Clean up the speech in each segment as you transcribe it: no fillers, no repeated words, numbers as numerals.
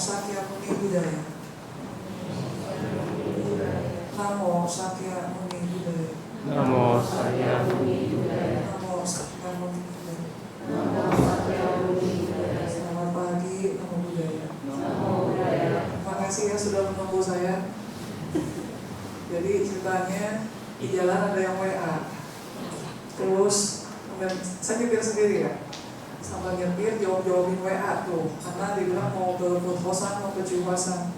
Sakyamuni Buddhaya. Namo Sakyamuni Buddhaya. Namo Sakyamuni Buddhaya. Namo Sakyamuni Buddhaya. Namo Sakyamuni Buddhaya. Selamat pagi, Namo Buddhaya. Namo Buddhaya. Terima kasih ya sudah menunggu saya. Jadi ceritanya di jalan ada yang WA. Terus saya nyetir sendiri ya. Sambil nyetir jawabin WA tuh, karena dibilang mau ke Puthosan, mau ke Ciuhasan.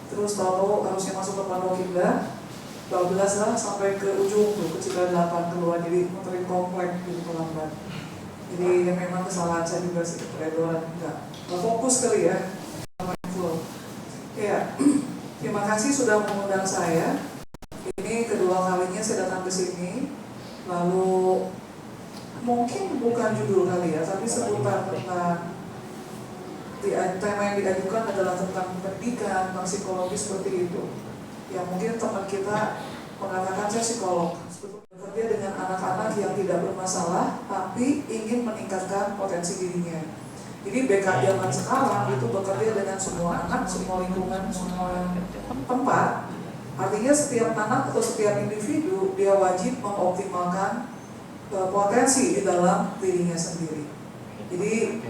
Terus tahu harusnya masuk ke Pondok Indah, 12 lah sampai ke ujung tuh, ke Cigadelapan keluar, jadi muterin komplek gitu pelambat. Jadi ya memang kesalahan saya juga sih, keredoran nggak fokus kali ya. Ya, terima kasih sudah mengundang saya. Ini kedua kalinya saya datang ke sini. Lalu mungkin bukan judul kali ya, tapi seputar tentang tema yang diajukan adalah tentang pendidikan, tentang psikologi seperti itu. Ya mungkin teman kita mengatakan saya psikolog, bekerja dengan anak-anak yang tidak bermasalah, tapi ingin meningkatkan potensi dirinya. Jadi BK zaman sekarang itu bekerja dengan semua anak, semua lingkungan, semua tempat. Artinya setiap anak atau setiap individu dia wajib mengoptimalkan potensi di dalam dirinya sendiri. Jadi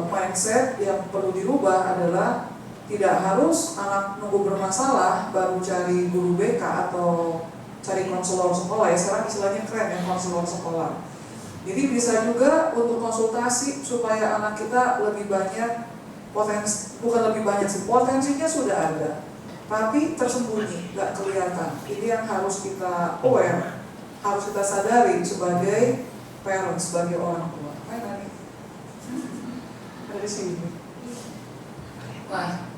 mindset yang perlu dirubah adalah tidak harus anak nunggu bermasalah baru cari guru BK atau cari konselor sekolah ya, sekarang istilahnya keren ya, konselor sekolah. Jadi bisa juga untuk konsultasi supaya anak kita lebih banyak potensi, bukan lebih banyak sih, potensinya sudah ada, tapi tersembunyi, nggak kelihatan. Ini yang harus kita aware, harus kita sadari sebagai parent, sebagai orang tua. Dari sini. Nah,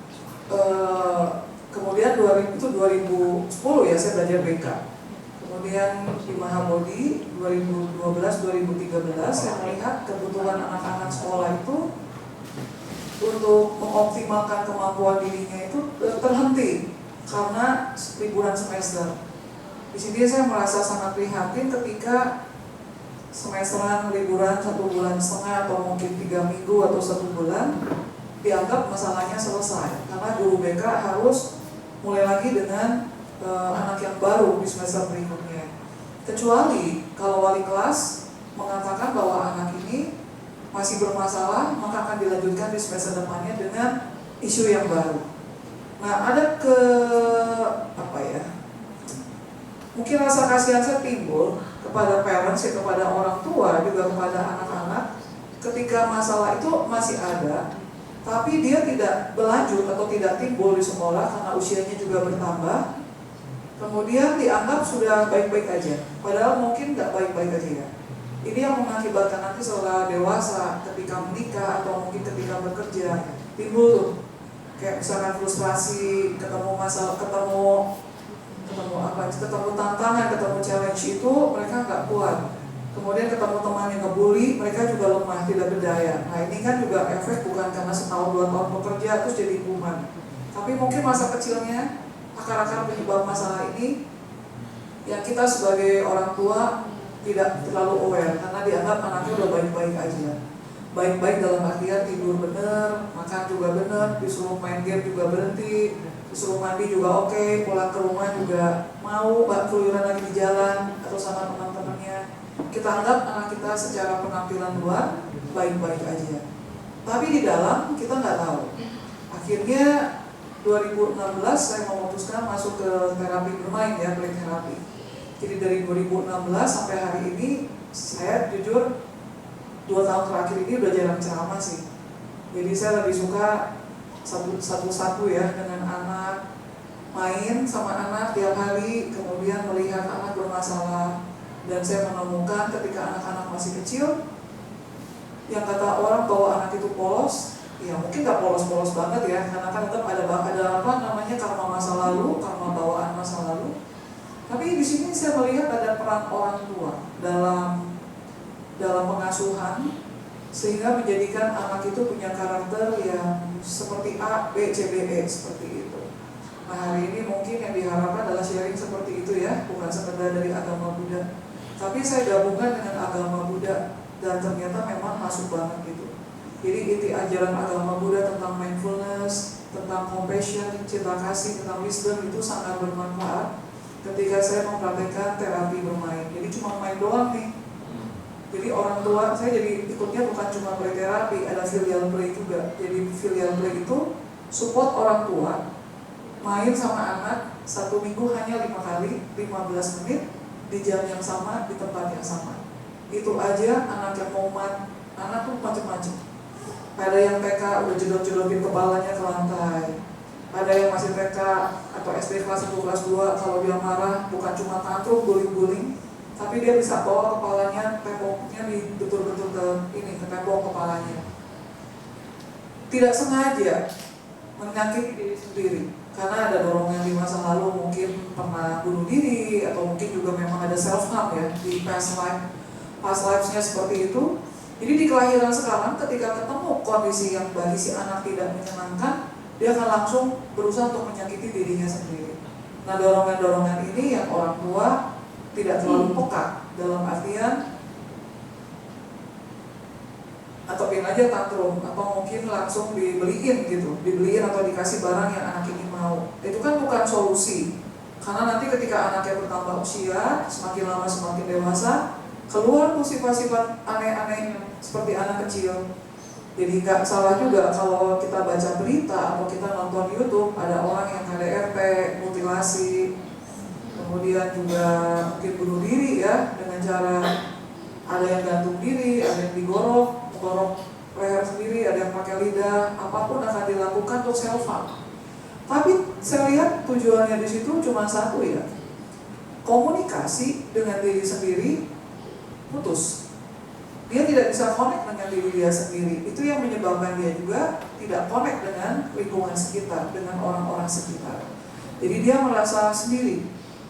kemudian 2010 ya saya belajar BK. Kemudian di Mahabodhi 2012-2013 saya melihat kebutuhan anak-anak sekolah itu untuk mengoptimalkan kemampuan dirinya itu terhenti karena liburan semester. Di sini saya merasa sangat prihatin ketika semesteran liburan 1,5 bulan atau mungkin 3 minggu atau 1 bulan dianggap masalahnya selesai karena guru BK harus mulai lagi dengan anak yang baru di semester berikutnya. Kecuali kalau wali kelas mengatakan bahwa anak ini masih bermasalah, maka akan dilanjutkan di semester depannya dengan isu yang baru. Nah, ada mungkin rasa kasihan saya timbul kepada parents, ya, kepada orang tua, juga kepada anak-anak ketika masalah itu masih ada, tapi dia tidak berlanjut atau tidak timbul di sekolah karena usianya juga bertambah. Kemudian dianggap sudah baik-baik aja, padahal mungkin nggak baik-baik aja ya. Ini yang mengakibatkan nanti setelah dewasa, ketika menikah atau mungkin ketika bekerja, timbul tuh kayak misalkan frustrasi, ketemu masalah, ketemu tantangan, ketemu challenge itu mereka nggak kuat. Kemudian ketemu teman yang ngebully, mereka juga lemah, tidak berdaya. Nah ini kan juga efek bukan karena setahun 2 tahun bekerja terus jadi kuman, tapi mungkin masa kecilnya akar-akar penyebab masalah ini yang kita sebagai orang tua tidak terlalu aware karena dianggap anaknya udah baik-baik aja. Baik-baik dalam artian tidur bener, makan juga bener, disuruh main game juga berhenti, disuruh mandi juga oke, pulang ke rumah juga mau keluyuran lagi di jalan atau sama teman-temannya. Kita anggap anak kita secara penampilan luar baik-baik aja, tapi di dalam kita nggak tahu. Akhirnya 2016 saya memutuskan masuk ke terapi bermain ya, play terapi. Jadi dari 2016 sampai hari ini saya jujur 2 tahun terakhir ini udah jarang ceramah sih. Jadi saya lebih suka satu-satu ya dengan anak, main sama anak tiap hari, kemudian melihat anak bermasalah. Dan saya menemukan ketika anak-anak masih kecil, yang kata orang bahwa anak itu polos, ya mungkin gak polos-polos banget ya, karena kan tetap ada karma masa lalu, karma bawaan masa lalu. Tapi di sini saya melihat ada peran orang tua dalam pengasuhan, sehingga menjadikan anak itu punya karakter yang seperti A, B, C, D, E, seperti itu. Nah hari ini mungkin yang diharapkan adalah sharing seperti itu ya, bukan sekedar dari agama Buddha. Tapi saya gabungkan dengan agama Buddha dan ternyata memang masuk banget gitu. Jadi inti ajaran agama Buddha tentang mindfulness, tentang compassion, cinta kasih, tentang wisdom itu sangat bermanfaat ketika saya mempraktekkan terapi bermain. Jadi cuma main doang nih. Jadi orang tua, saya jadi ikutnya bukan cuma play terapi, ada filial play juga. Jadi filial play itu support orang tua main sama anak 1 minggu hanya 5 kali, 15 menit di jam yang sama, di tempat yang sama. Itu aja anak yang mau anak tuh macam-macam. Ada yang TK udah jedot-jedotin kepalanya ke lantai. Ada yang masih TK atau SD kelas 1, kelas 2, kalau dia marah bukan cuma tantrum, guling-guling, tapi dia bisa bawa kepalanya, temboknya betul-betul ke tembok kepalanya. Tidak sengaja menyakiti diri sendiri, karena ada dorongan di masa lalu, mungkin pernah bunuh diri, atau mungkin juga memang ada self-harm ya, di past lives-nya seperti itu. Jadi di kelahiran sekarang ketika ketemu kondisi yang bagi si anak tidak menyenangkan, dia akan langsung berusaha untuk menyakiti dirinya sendiri. Nah, dorongan-dorongan ini yang orang tua tidak terlalu peka, dalam artian atau aja tantrum, atau mungkin langsung dibeliin atau dikasih barang yang anak ini mau. Itu kan bukan solusi, karena nanti ketika anaknya bertambah usia, semakin lama semakin dewasa, keluar tuh sifat-sifat aneh-aneh seperti anak kecil. Jadi gak salah juga kalau kita baca berita atau kita nonton YouTube, ada orang yang KDRT, mutilasi, kemudian juga mungkin bunuh diri ya, dengan cara ada yang gantung diri, ada yang digorok leher sendiri, ada yang pakai lidah, apapun akan dilakukan untuk self-harm. Tapi saya lihat tujuannya di situ cuma satu ya, komunikasi dengan diri sendiri putus. Dia tidak bisa connect dengan diri dia sendiri. Itu yang menyebabkan dia juga tidak connect dengan lingkungan sekitar, dengan orang-orang sekitar. Jadi dia merasa sendiri,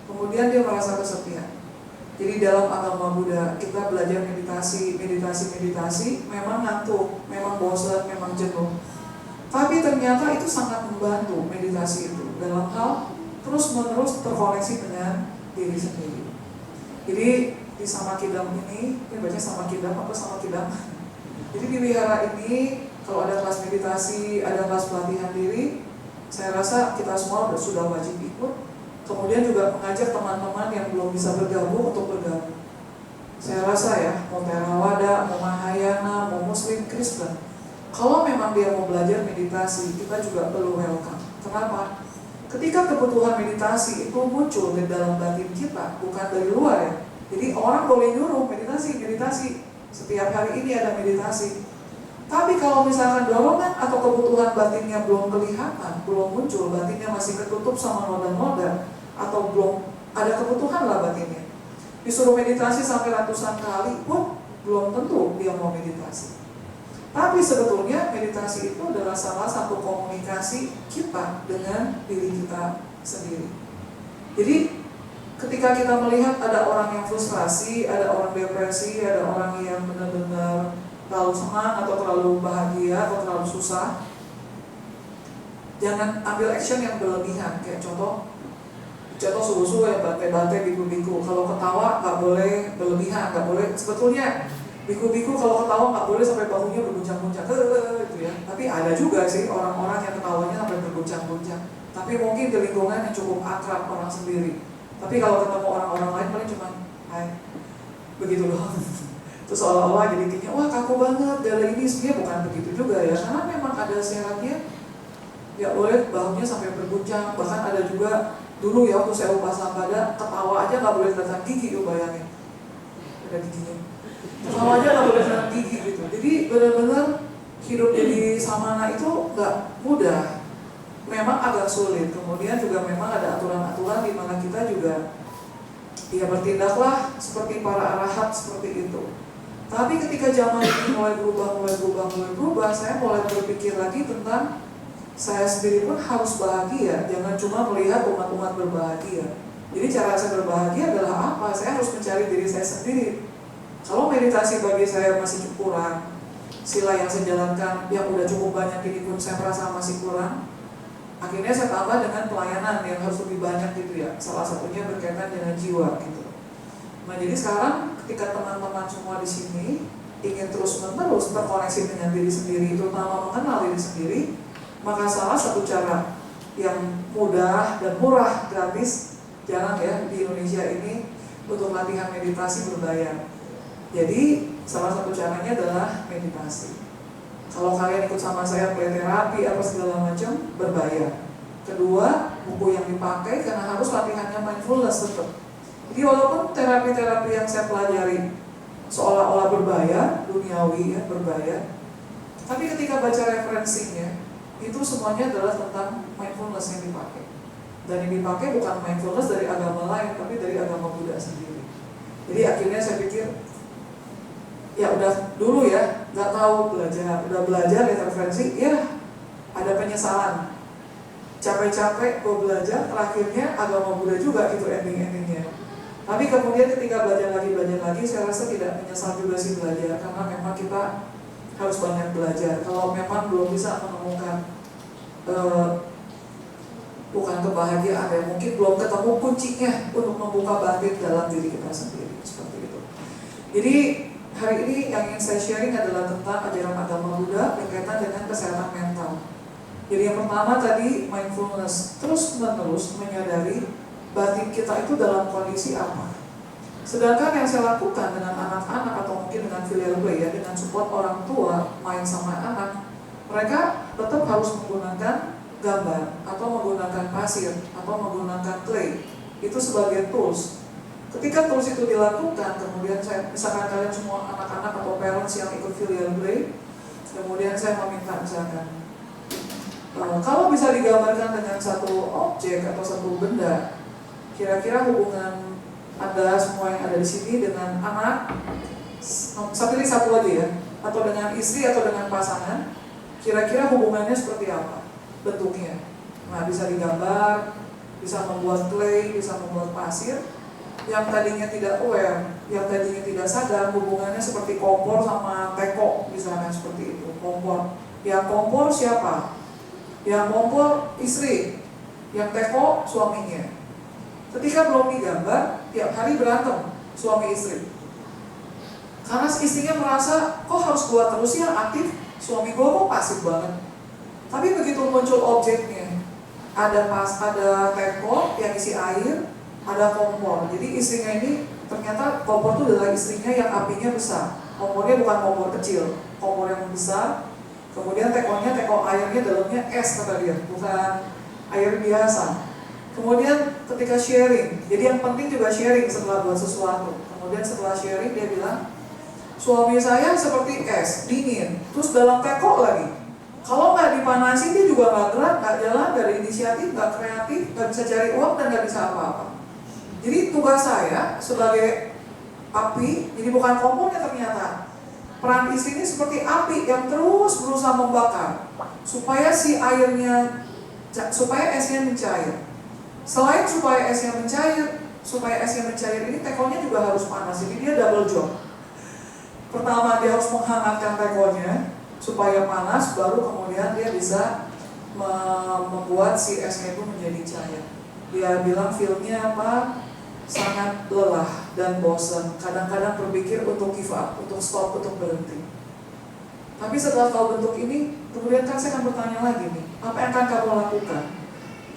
kemudian dia merasa kesepian. Jadi dalam agama Buddha kita belajar meditasi, memang ngantuk, memang bosan, memang jenuh. Tapi ternyata itu sangat membantu meditasi itu dalam hal terus-menerus terkoneksi dengan diri sendiri. Jadi di Samakidam ini baca Samakidam apa Samakidam. Jadi di wihara ini kalau ada kelas meditasi, ada kelas pelatihan diri, saya rasa kita semua sudah wajib ikut. Kemudian juga mengajak teman-teman yang belum bisa bergabung untuk bergabung. Saya rasa ya, mau Theravada, mau Mahayana, mau Muslim, Kristen, kalau memang dia mau belajar meditasi, kita juga perlu welcome. Kenapa? Ketika kebutuhan meditasi itu muncul di dalam batin kita, bukan dari luar ya. Jadi orang boleh nyuruh meditasi. Setiap hari ini ada meditasi. Tapi kalau misalkan dorongan atau kebutuhan batinnya belum kelihatan, belum muncul, batinnya masih ketutup sama noda-noda, atau belum ada kebutuhan lah batinnya, disuruh meditasi sampai ratusan kali pun belum tentu dia mau meditasi. Tapi sebetulnya meditasi itu adalah salah satu komunikasi kita dengan diri kita sendiri. Jadi ketika kita melihat ada orang yang frustrasi, ada orang depresi, ada orang yang benar-benar terlalu senang atau terlalu bahagia atau terlalu susah, jangan ambil action yang berlebihan. Kayak contoh subuh-subuh yang bate-bate, biku-biku. Kalau ketawa nggak boleh berlebihan, nggak boleh. Sebetulnya biku-biku kalau ketawa nggak boleh sampai bahunya berguncang-guncang, gitu ya. Tapi ada juga sih orang-orang yang ketawanya sampai berguncang-guncang. Tapi mungkin di lingkungan yang cukup akrab orang sendiri. Tapi kalau ketemu orang-orang lain paling cuma hai, begitu loh. Terus seolah-olah jadi kayaknya wah kaku banget, dari ini sebenarnya bukan begitu juga ya. Karena memang ada syaratnya, ya boleh bahunya sampai berguncang. Bahkan ada juga dulu ya waktu saya Upasambada, ketawa aja nggak boleh kelihatan gigi, bayangin ada giginya. Ketawa aja nggak boleh kelihatan gigi gitu. Jadi benar-benar hidup jadi samana itu nggak mudah. Memang agak sulit. Kemudian juga memang ada aturan-aturan di mana kita juga ya bertindaklah seperti para arahat seperti itu. Tapi ketika zaman ini mulai berubah, saya mulai berpikir lagi tentang saya sendiri pun harus bahagia, jangan cuma melihat umat-umat berbahagia. Jadi cara saya berbahagia adalah apa? Saya harus mencari diri saya sendiri. Kalau meditasi bagi saya masih kurang, sila yang saya jalankan yang udah cukup banyak ini pun saya merasa masih kurang, akhirnya saya tambah dengan pelayanan yang harus lebih banyak gitu ya. Salah satunya berkaitan dengan jiwa gitu. Nah jadi sekarang ketika teman-teman semua di sini ingin terus-menerus terkoneksi dengan diri sendiri, terutama mengenal diri sendiri, maka salah satu cara yang mudah dan murah, gratis, jarang ya di Indonesia ini untuk latihan meditasi berbayar. Jadi salah satu caranya adalah meditasi. Kalau kalian ikut sama saya play terapi apa segala macam, berbayar. Kedua, buku yang dipakai karena harus latihannya mindfulness tetap. Jadi walaupun terapi-terapi yang saya pelajari seolah-olah berbayar, duniawi ya, berbayar, tapi ketika baca referensinya, itu semuanya adalah tentang mindfulness yang dipakai. Dan yang dipakai bukan mindfulness dari agama lain, tapi dari agama Buddha sendiri. Jadi akhirnya saya pikir, ya udah dulu ya, nggak tahu belajar, udah belajar lihat referensi, ya ada penyesalan. Capek-capek gue belajar, terakhirnya agama Buddha juga gitu ending-endingnya. Tapi kemudian ketika belajar lagi, saya rasa tidak menyesal juga sih belajar, karena memang kita harus banyak belajar. Kalau memang belum bisa menemukan bukan kebahagiaan, ya mungkin belum ketemu kuncinya untuk membuka batin dalam diri kita sendiri, seperti itu. Jadi hari ini yang ingin saya sharing adalah tentang ajaran agama Buddha berkaitan dengan kesehatan mental. Jadi yang pertama tadi mindfulness, terus menerus menyadari batin kita itu dalam kondisi apa. Sedangkan yang saya lakukan dengan anak-anak atau mungkin dengan filial play ya, dengan support orang tua main sama anak, mereka tetap harus menggunakan gambar atau menggunakan pasir atau menggunakan clay itu sebagai tools. Ketika tools itu dilakukan, kemudian saya, misalkan kalian semua anak-anak atau parents yang ikut filial play, kemudian saya meminta misalkan, kalau bisa digambarkan dengan satu objek atau satu benda, kira-kira hubungan Anda semua yang ada di sini dengan anak, pilih satu aja ya, atau dengan istri atau dengan pasangan, kira-kira hubungannya seperti apa bentuknya? Nah, bisa digambar, bisa membuat clay, bisa membuat pasir. Yang tadinya tidak aware, yang tadinya tidak sadar, hubungannya seperti kompor sama teko, misalnya seperti itu. Kompor, yang kompor siapa? Yang kompor istri, yang teko suaminya. Ketika belum digambar, tiap hari berantem suami istri. Karena istrinya merasa, kok harus gua terus ya aktif, suami gua kok pasif banget. Tapi begitu muncul objeknya, ada teko yang isi air, ada kompor. Jadi istrinya ini ternyata kompor itu adalah istrinya yang apinya besar. Kompornya bukan kompor kecil, kompor yang besar. Kemudian tekonya, teko airnya dalamnya es kata dia, bukan air biasa. Kemudian ketika sharing, jadi yang penting juga sharing setelah buat sesuatu. Kemudian setelah sharing dia bilang, suami saya seperti es, dingin, terus dalam teko lagi. Kalau nggak dipanasin dia juga nggak gerak, nggak jalan, nggak ada inisiatif, nggak kreatif, nggak bisa cari uang dan nggak bisa apa-apa. Jadi tugas saya sebagai api, jadi bukan kompornya ternyata. Peran istri ini seperti api yang terus berusaha membakar supaya si airnya, supaya esnya mencair. Selain supaya esnya mencair ini tekonya juga harus panas. Jadi dia double job. Pertama dia harus menghangatkan tekonya supaya panas, baru kemudian dia bisa membuat si esnya itu menjadi cair. Dia bilang feel-nya apa? Sangat lelah dan bosan. Kadang-kadang berpikir untuk give up, untuk stop, untuk berhenti. Tapi setelah tahu bentuk ini, kemudian kan saya akan bertanya lagi nih, apa yang akan kamu lakukan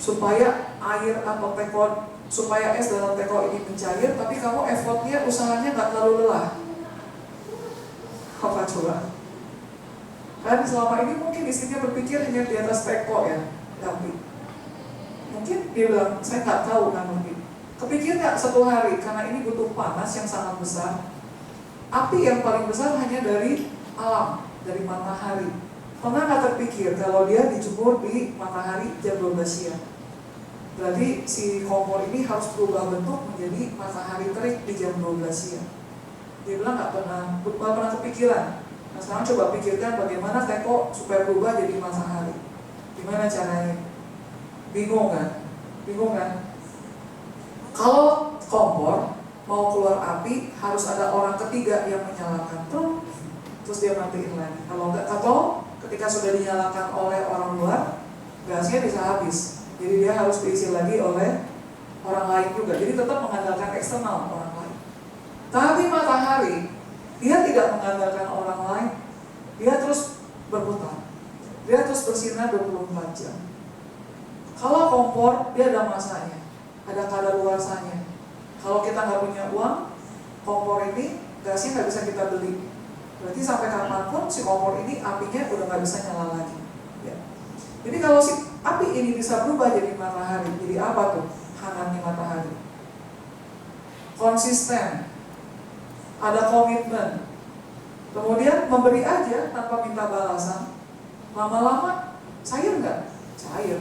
supaya air atau teko, supaya es dalam teko ini mencair, tapi kamu effortnya, usahanya nggak terlalu lelah? Apa coba? Kan selama ini mungkin istrinya berpikir hanya di atas teko ya, tapi mungkin dia bilang, saya nggak tahu kan mungkin. Kepikir nggak satu hari, karena ini butuh panas yang sangat besar. Api yang paling besar hanya dari alam, dari matahari. Pernah nggak terpikir kalau dia dijemur di matahari jam 12 siang? Berarti si kompor ini harus berubah bentuk menjadi matahari terik di jam 12 siang. Dia bilang nggak pernah kepikiran. Nah sekarang coba pikirkan bagaimana teko supaya berubah jadi matahari. Gimana caranya? Bingung kan? Bingung kan? Kalau kompor mau keluar api harus ada orang ketiga yang menyalakan, terus dia matiin lagi. Kalau enggak, atau ketika sudah dinyalakan oleh orang luar, gasnya bisa habis. Jadi dia harus diisi lagi oleh orang lain juga. Jadi tetap mengandalkan eksternal orang lain. Tapi matahari Dia tidak mengandalkan orang lain, dia terus berputar, dia terus bersinar 24 jam. Kalau kompor, dia ada masanya, ada kadaluarsanya. Kalau kita nggak punya uang, kompor ini gasnya nggak bisa kita beli. Berarti sampai kapanpun si kompor ini apinya udah nggak bisa nyala lagi. Ya. Jadi kalau si api ini bisa berubah jadi matahari, jadi apa tuh hangatnya matahari? Konsisten, ada komitmen, kemudian memberi aja tanpa minta balasan. Lama-lama cair nggak? Cair.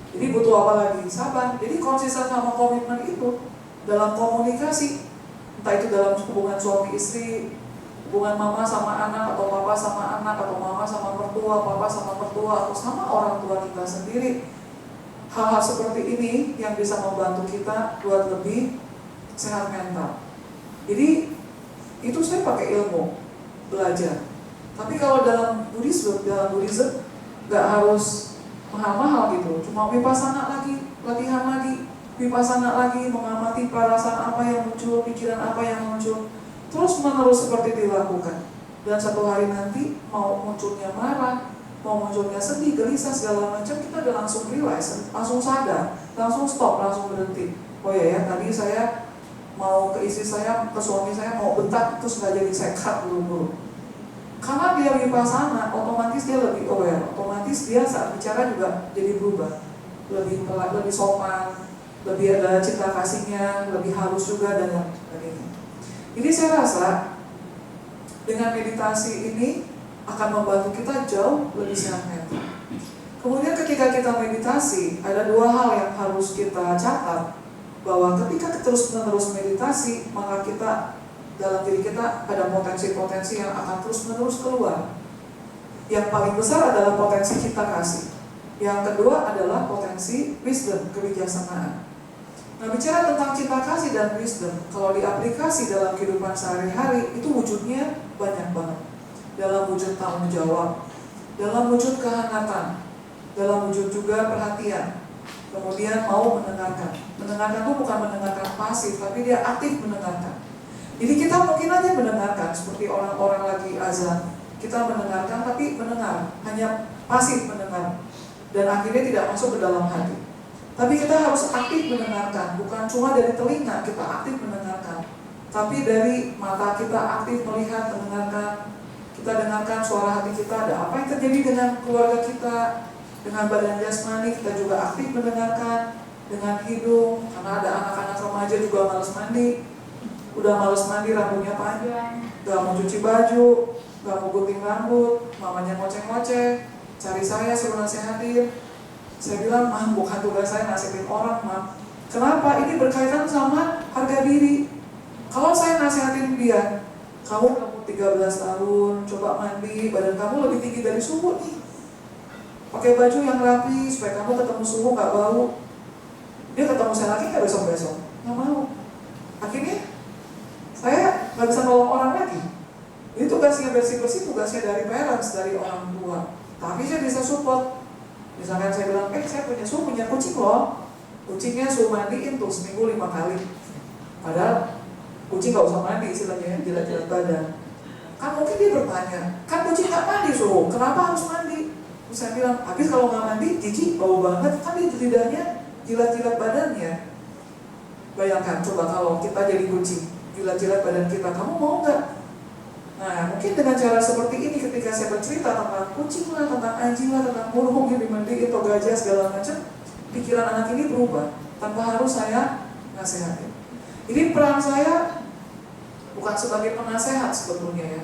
Jadi butuh apa lagi? Sabar. Jadi konsisten sama komitmen itu dalam komunikasi, entah itu dalam hubungan suami istri, hubungan mama sama anak, atau papa sama anak, atau mama sama mertua, papa sama mertua, atau sama orang tua kita sendiri. Hal-hal seperti ini yang bisa membantu kita buat lebih sehat mental. Jadi itu saya pakai ilmu, belajar. Tapi kalau dalam Buddhism nggak harus mahal-mahal gitu. Cuma vipassana lagi, latihan lagi, vipassana lagi, mengamati perasaan apa yang muncul, pikiran apa yang muncul, terus menerus seperti dilakukan. Dan satu hari nanti mau munculnya marah, mau munculnya sedih, gelisah, segala macam, kita udah langsung realize, langsung sadar, langsung stop, langsung berhenti. Oh ya, tadi saya mau ke istri saya, ke suami saya mau bentak, terus nggak jadi, saya cut dulu. Karena dia vipassana, otomatis dia lebih aware, otomatis dia saat bicara juga jadi berubah, lebih sopan, lebih ada cinta kasihnya, lebih halus juga, dan lain sebagainya. Jadi saya rasa dengan meditasi ini akan membantu kita jauh lebih sehat mental. Kemudian ketika kita meditasi, ada dua hal yang harus kita catat, bahwa ketika terus-menerus meditasi, maka kita dalam diri kita ada potensi-potensi yang akan terus-menerus keluar. Yang paling besar adalah potensi cinta kasih. Yang kedua adalah potensi wisdom, kebijaksanaan. Nah, bicara tentang cinta kasih dan wisdom, kalau diaplikasi dalam kehidupan sehari-hari, itu wujudnya banyak banget. Dalam wujud tanggung jawab, dalam wujud kehangatan, dalam wujud juga perhatian. Kemudian mau mendengarkan. Mendengarkan itu bukan mendengarkan pasif, tapi dia aktif mendengarkan. Jadi kita mungkin aja mendengarkan, seperti orang-orang lagi azan. Kita mendengarkan, tapi mendengar, hanya pasif mendengar. Dan akhirnya tidak masuk ke dalam hati. Tapi kita harus aktif mendengarkan, bukan cuma dari telinga kita aktif mendengarkan, tapi dari mata kita aktif melihat, mendengarkan. Kita dengarkan suara hati kita, ada apa yang terjadi dengan keluarga kita, dengan badan jasmani, kita juga aktif mendengarkan. Dengan hidung, karena ada anak-anak remaja juga malas mandi, udah malas mandi, rambutnya panjang, gak mau cuci baju, gak mau gunting rambut, mamanya ngoceh-ngoceh, cari saya suruh nasihatin. Saya bilang, mah bukan tugas saya nasihatin orang, mah. Kenapa? Ini berkaitan sama harga diri. Kalau saya nasihatin dia, kamu 13 tahun, coba mandi, badan kamu lebih tinggi dari suhu nih. Pakai baju yang rapi, supaya kamu ketemu suhu gak bau. Dia ketemu saya lagi gak besok-besok? Gak mau. Akhirnya, saya gak bisa nolong orang lagi. Ini tugasnya bersih-bersih, tugasnya dari parents, dari orang tua. Tapi saya bisa support. Misalkan saya bilang, saya punya punya kucing loh. Kucingnya suruh mandiin tuh seminggu 5 kali. Padahal kucing gak usah mandi istilahnya, jilat-jilat badan. Kan mungkin dia bertanya, kan kucing gak mandi suruh, kenapa harus mandi? Terus saya bilang, habis kalau gak mandi, jijik, bau banget. Kan di lidahnya jilat-jilat badannya. Bayangkan, coba kalau kita jadi kucing, jilat-jilat badan kita, kamu mau gak? Nah, mungkin dengan cara seperti ini ketika saya bercerita tentang kucing lah, tentang anjing lah, tentang burung yang dimandiin atau gajah segala macam, pikiran anak ini berubah tanpa harus saya nasihatin. Jadi peran saya bukan sebagai penasehat sebetulnya ya,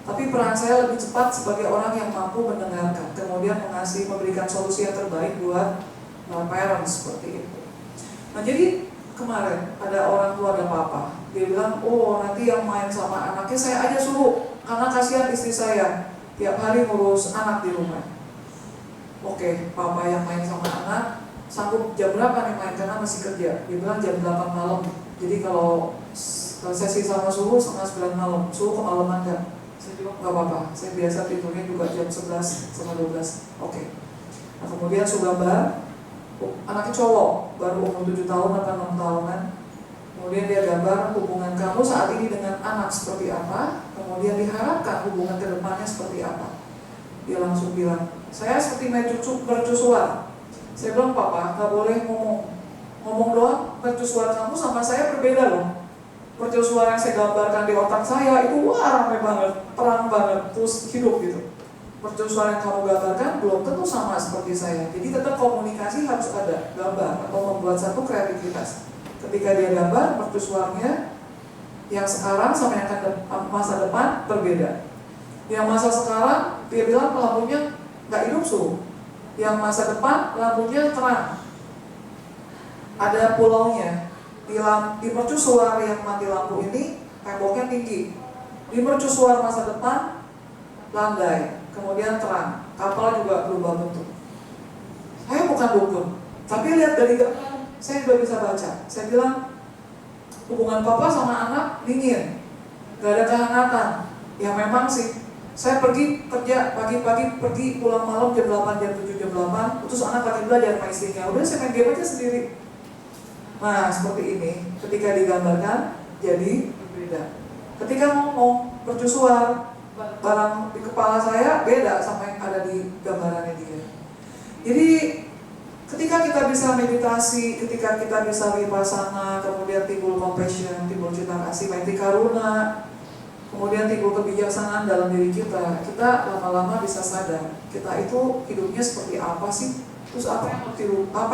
tapi peran saya lebih cepat sebagai orang yang mampu mendengarkan, kemudian memberikan solusi yang terbaik buat parents seperti itu. Nah, jadi kemarin ada orang tua, ada papa, dia bilang, oh nanti yang main sama anaknya saya aja suruh, karena kasihan istri saya tiap hari ngurus anak di rumah. Oke, papa yang main sama anak, sanggup jam berapa nih main, karena masih kerja. Dia bilang jam 8 malam, jadi kalau sesi sama suhu setengah 9 malam, suhu kemalaman gak? Saya bilang gak apa-apa, saya biasa tidurnya juga jam 11 sama 12. Oke. Nah, kemudian gambar anaknya cowok, baru umur 7 tahun atau 6 tahunan. Kemudian dia gambar hubungan kamu saat ini dengan anak seperti apa, kemudian diharapkan hubungan ke depannya seperti apa. Dia langsung bilang, saya seperti mercusuar. Saya bilang, Papa, gak boleh ngomong doang. Mercusuar kamu sama saya berbeda loh. Mercusuar yang saya gambarkan di otak saya itu wah ramai banget, terang banget, terus hidup gitu. Mercusuar yang kamu gambarkan belum tentu sama seperti saya. Jadi tetap komunikasi harus ada, gambar atau membuat satu kreativitas. Ketika dia gambar mercusuarnya yang sekarang sama yang akan masa depan berbeda. Yang masa sekarang dia bilang lampunya nggak hidup yang masa depan lampunya terang. Ada pulaunya. Di mercusuar yang mati lampu ini temboknya tinggi. Di mercusuar masa depan landai, kemudian terang. Kapal juga berubah bentuk. Saya bukan dukun, tapi lihat dari gambar saya juga bisa baca. Saya bilang hubungan papa sama anak dingin, gak ada kehangatan. Ya memang sih, saya pergi kerja pagi-pagi, pergi pulang malam jam 8, jam 7, jam 8, terus anak lagi belajar sama istrinya. Udah saya main game aja sendiri. Nah seperti ini, ketika digambarkan jadi berbeda. Ketika ngomong mercusuar, barang di kepala saya beda sama yang ada di gambarannya dia. Jadi ketika kita bisa meditasi, ketika kita bisa vipassana, kemudian timbul compassion, timbul cinta kasih, maitri karuna, kemudian timbul kebijaksanaan dalam diri kita, kita lama-lama bisa sadar kita itu hidupnya seperti apa sih, terus apa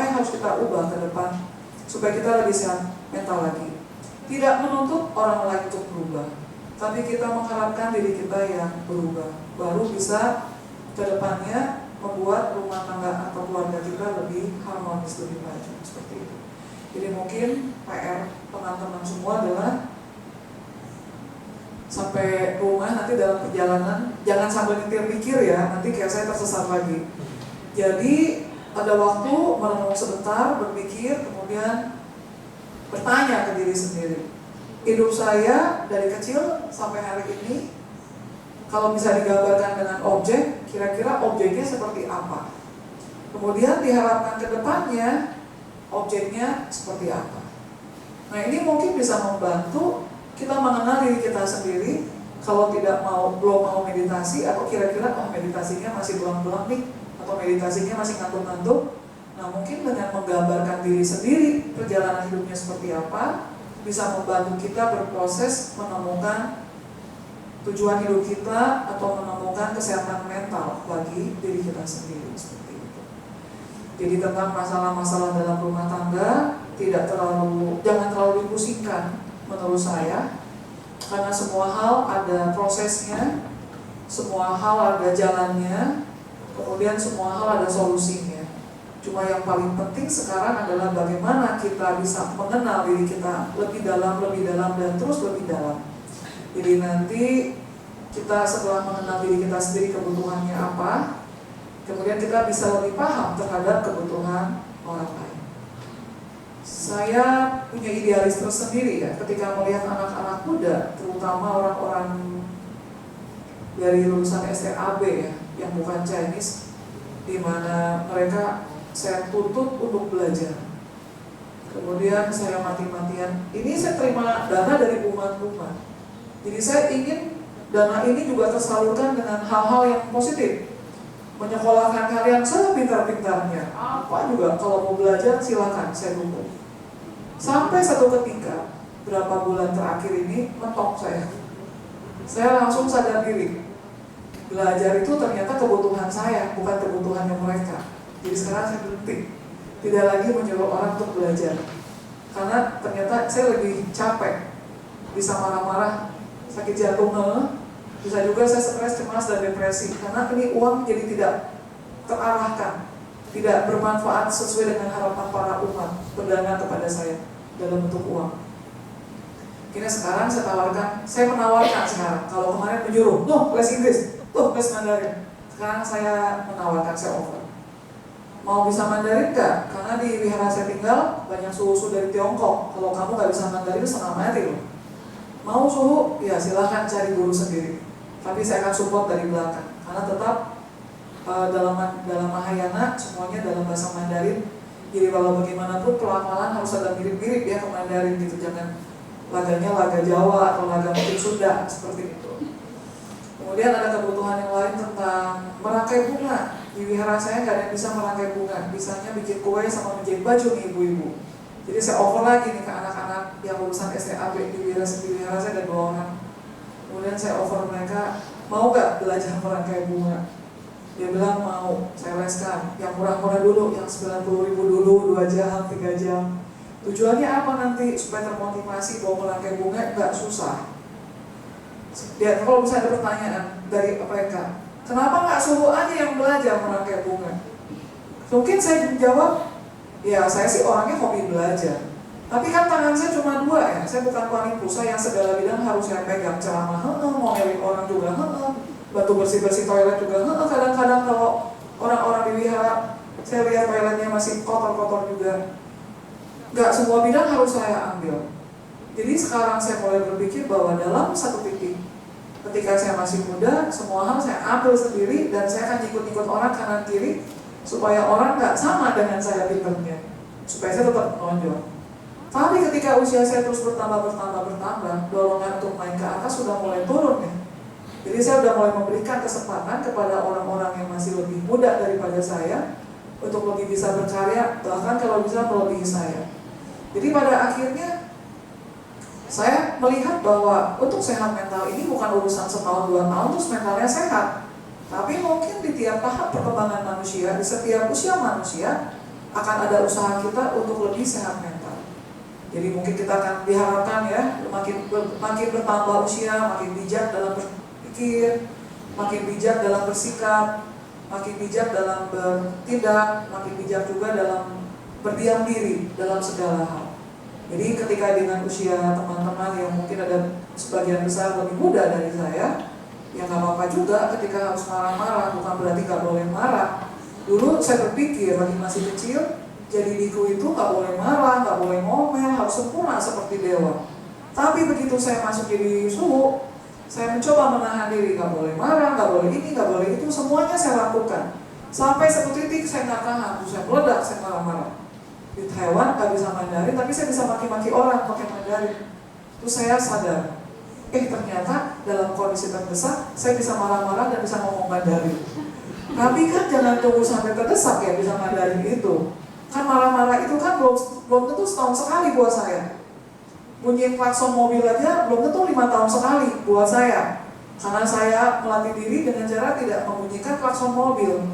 yang harus kita ubah ke depan supaya kita lebih sehat mental lagi. Tidak menuntut orang lain untuk berubah, tapi kita mengharapkan diri kita yang berubah, baru bisa ke depannya membuat rumah tangga atau keluarga kita lebih harmonis, lebih maju, seperti itu. Jadi mungkin PR teman-teman semua adalah sampai rumah nanti dalam perjalanan jangan sambil nyetir mikir ya, nanti kayak saya tersesat lagi. Jadi ada waktu merenung sebentar, berpikir, kemudian bertanya ke diri sendiri. Hidup saya dari kecil sampai hari ini, kalau bisa digambarkan dengan objek, kira-kira objeknya seperti apa? Kemudian diharapkan ke depannya, objeknya seperti apa? Nah ini mungkin bisa membantu kita mengenal diri kita sendiri. Kalau belum mau meditasi, atau kira-kira meditasinya masih belang-belang nih, atau meditasinya masih ngantuk-ngantuk. Nah mungkin dengan menggambarkan diri sendiri, perjalanan hidupnya seperti apa, bisa membantu kita berproses menemukan tujuan hidup kita atau menemukan kesehatan mental bagi diri kita sendiri, seperti itu. Jadi tentang masalah-masalah dalam rumah tangga jangan terlalu dipusingkan menurut saya, karena semua hal ada prosesnya, semua hal ada jalannya, kemudian semua hal ada solusinya. Cuma yang paling penting sekarang adalah bagaimana kita bisa mengenal diri kita lebih dalam, dan terus lebih dalam. Jadi nanti kita setelah mengenal diri kita sendiri kebutuhannya apa, kemudian kita bisa lebih paham terhadap kebutuhan orang lain. Saya punya idealis tersendiri ya, ketika melihat anak-anak muda, terutama orang-orang dari lulusan STAB ya, yang bukan Chinese, di mana mereka saya tuntut untuk belajar. Kemudian saya mati-matian, ini saya terima dana dari umat-umat. Jadi saya ingin dana ini juga tersalurkan dengan hal-hal yang positif. Menyekolahkan kalian sepintar-pintarnya, apa juga kalau mau belajar silakan, saya dukung. Sampai satu ketika, berapa bulan terakhir ini mentok saya. Saya langsung sadar diri, belajar itu ternyata kebutuhan saya, bukan kebutuhannya mereka. Jadi sekarang saya berhenti, tidak lagi menyuruh orang untuk belajar, karena ternyata saya lebih capek, bisa marah-marah, sakit jantung, bisa juga saya stres, cemas, dan depresi, karena ini uang jadi tidak terarahkan, tidak bermanfaat sesuai dengan harapan para umat berdana kepada saya dalam bentuk uang. Kini sekarang saya menawarkan sekarang, kalau kemarin menyuruh, les Inggris, les Mandarin, sekarang saya menawarkan, saya offer. Mau bisa Mandarin nggak? Karena di wihara saya tinggal banyak suhu dari Tiongkok. Kalau kamu nggak bisa Mandarin setengah mati loh. Mau suhu? Ya silahkan cari guru sendiri. Tapi saya akan support dari belakang. Karena tetap dalam Mahayana semuanya dalam bahasa Mandarin. Jadi kalau bagaimanapun pelafalan harus ada mirip-mirip ya ke Mandarin gitu. laganya laga Jawa atau laga mungkin Sunda seperti itu. Kemudian ada kebutuhan yang lain tentang merangkai bunga. Di wihara saya nggak ada yang bisa merangkai bunga, bisanya bikin kue sama menjahit baju nih ibu-ibu. Jadi saya offer lagi nih ke anak-anak yang lulusan STAB di wihara saya ada 2 orang. Kemudian saya offer mereka, mau nggak belajar merangkai bunga? Dia bilang mau, saya leskan. Yang murah-murah dulu, yang 90.000 dulu, 2 jam, 3 jam. Tujuannya apa nanti? Supaya termotivasi bahwa merangkai bunga nggak susah. Dan kalau misalnya ada pertanyaan dari mereka, kenapa nggak suruh aja yang belajar merangkai bunga? Mungkin saya jawab, ya saya sih orangnya hobi belajar. Tapi kan tangan saya cuma 2 ya, saya bukan panipusa yang segala bidang harus saya pegang. Ceramah, ngomelin orang juga, bantu bersih-bersih toilet juga. Kadang-kadang kalau orang-orang di wihara, saya lihat toiletnya masih kotor-kotor juga. Nggak semua bidang harus saya ambil. Jadi sekarang saya mulai berpikir bahwa dalam satu titik, ketika saya masih muda, semua hal saya ambil sendiri dan saya akan ikut-ikut orang kanan kiri supaya orang nggak sama dengan saya pinternya, supaya saya tetap menonjol. Tapi ketika usia saya terus bertambah, dorongan untuk naik ke atas sudah mulai turun ya. Jadi saya sudah mulai memberikan kesempatan kepada orang-orang yang masih lebih muda daripada saya untuk lebih bisa berkarya, bahkan kalau bisa melebihi saya. Jadi pada akhirnya saya melihat bahwa untuk sehat mental ini bukan urusan setahun 2 tahun terus mentalnya sehat. Tapi mungkin di tiap tahap perkembangan manusia, di setiap usia manusia akan ada usaha kita untuk lebih sehat mental. Jadi mungkin kita akan diharapkan ya, makin bertambah usia, makin bijak dalam berpikir, makin bijak dalam bersikap, makin bijak dalam bertindak, makin bijak juga dalam berdiam diri dalam segala hal. Jadi ketika dengan usia teman-teman yang mungkin ada sebagian besar lebih muda dari saya, ya nggak apa-apa juga ketika harus marah-marah, bukan berarti nggak boleh marah. Dulu saya berpikir lagi masih kecil, jadi biku itu nggak boleh marah, nggak boleh ngomel, harus sempurna seperti dewa. Tapi begitu saya masuk jadi suhu, saya mencoba menahan diri, nggak boleh marah, nggak boleh ini, nggak boleh itu, semuanya saya lakukan. Sampai satu titik saya nggak tahan, saya meledak, saya marah-marah. Di Taiwan nggak bisa Mandarin, tapi saya bisa maki-maki orang pakai Mandarin. Terus saya sadar, ternyata dalam kondisi terdesak saya bisa marah-marah dan bisa ngomong Mandarin. Tapi kan jangan tunggu sampai terdesak ya bisa Mandarin itu. Kan marah-marah itu kan belum tentu setahun sekali buat saya. Bunyi klakson mobil aja belum tentu 5 tahun sekali buat saya. Karena saya melatih diri dengan cara tidak membunyikan klakson mobil.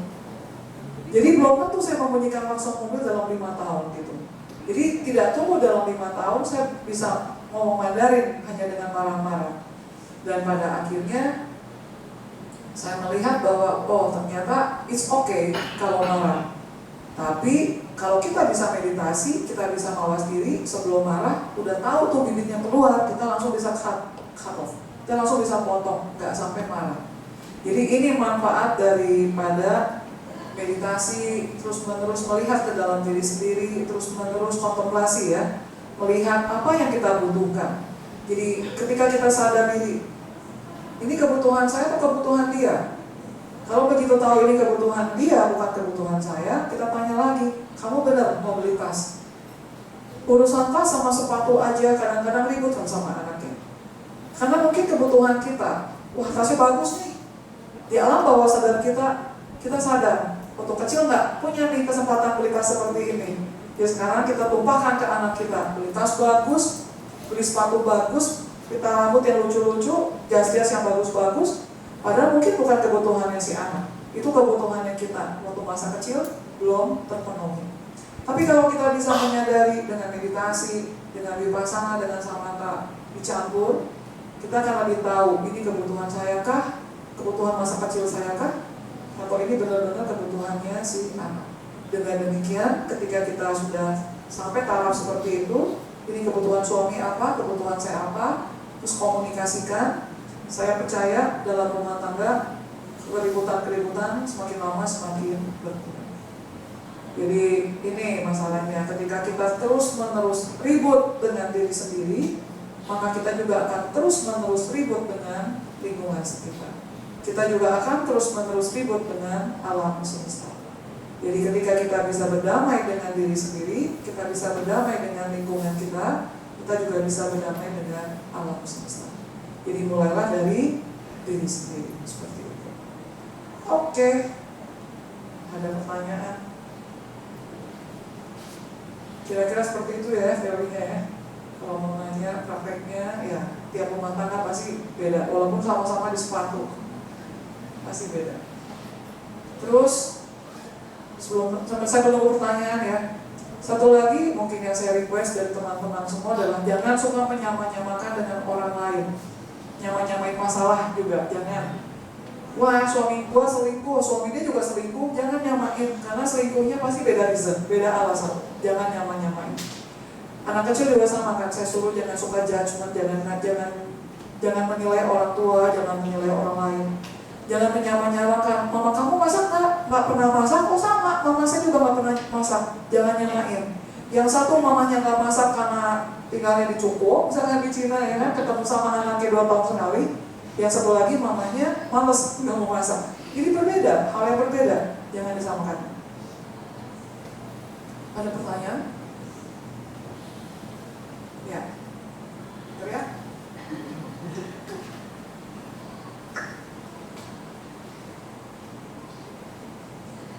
Jadi belum tentu saya membunyikan klakson mobil dalam 5 tahun gitu. Jadi tidak tunggu dalam 5 tahun saya bisa ngomong Mandarin hanya dengan marah-marah. Dan pada akhirnya saya melihat bahwa ternyata it's okay kalau marah. Tapi kalau kita bisa meditasi, kita bisa mawas diri sebelum marah, udah tahu tuh bibitnya keluar, kita langsung bisa cut off. Kita langsung bisa potong, nggak sampai marah. Jadi ini manfaat daripada meditasi, terus-menerus melihat ke dalam diri sendiri, terus-menerus kontemplasi ya, melihat apa yang kita butuhkan. Jadi ketika kita sadar diri, ini kebutuhan saya atau kebutuhan dia? Kalau begitu tahu ini kebutuhan dia, bukan kebutuhan saya, kita tanya lagi, kamu benar mau beli tas? Urusan tas sama sepatu aja kadang-kadang ribut kan sama anaknya. Karena mungkin kebutuhan kita, wah tasnya bagus nih. Di alam bawah sadar kita sadar, waktu kecil nggak punya nih kesempatan beli tas seperti ini. Ya sekarang kita tumpahkan ke anak kita, beli tas bagus, beli sepatu bagus, kita rambut yang lucu-lucu, jas-jas yang bagus-bagus. Padahal mungkin bukan kebutuhannya si anak, itu kebutuhannya kita waktu masa kecil belum terpenuhi. Tapi kalau kita bisa menyadari dengan meditasi, dengan vipassana, dengan samatha dicampur, kita akan lebih tahu ini kebutuhan saya kah, kebutuhan masa kecil saya kah, atau ini benar-benar kebutuhannya si anak. Dengan demikian, ketika kita sudah sampai taraf seperti itu, ini kebutuhan suami apa, kebutuhan saya apa, terus komunikasikan. Saya percaya dalam rumah tangga keributan-keributan semakin lama semakin berkurang. Jadi ini masalahnya, ketika kita terus-menerus ribut dengan diri sendiri, maka kita juga akan terus-menerus ribut dengan lingkungan sekitar. Kita juga akan terus-menerus ribut dengan alam semesta. Jadi ketika kita bisa berdamai dengan diri sendiri, kita bisa berdamai dengan lingkungan kita, kita juga bisa berdamai dengan alam semesta. Jadi mulailah dari diri sendiri, seperti itu. Oke, ada pertanyaan? Kira-kira seperti itu ya teorinya ya. Kalau mau nanya prakteknya, ya tiap rumah tangga pasti beda, walaupun sama-sama di sepatu, pasti beda. Terus, sampai saya menunggu pertanyaan ya. Satu lagi mungkin yang saya request dari teman-teman semua adalah jangan suka menyamakan dengan orang lain. Nyamain masalah juga, jangan. Wah, suami gua selingkuh, suami dia juga selingkuh, jangan nyamain, karena selingkuhnya pasti beda reason, beda alasan. Jangan nyamain. Anak kecil juga sama kan, saya suruh jangan suka judgement, jangan menilai orang tua, jangan menilai orang lain. Jangan menyamakan, mama kamu masak nggak pernah masak, kok sama, mama saya juga nggak pernah masak. Jangan nyamain. Yang satu mamanya nggak masak karena tinggalnya di Cukko, misalnya di Cina ya kan, ketemu sama anaknya 2 tahun sekali. Yang satu lagi mamanya males nggak mau masak. Jadi berbeda, hal yang berbeda, jangan disamakan. Ada pertanyaan? Ya, teriak.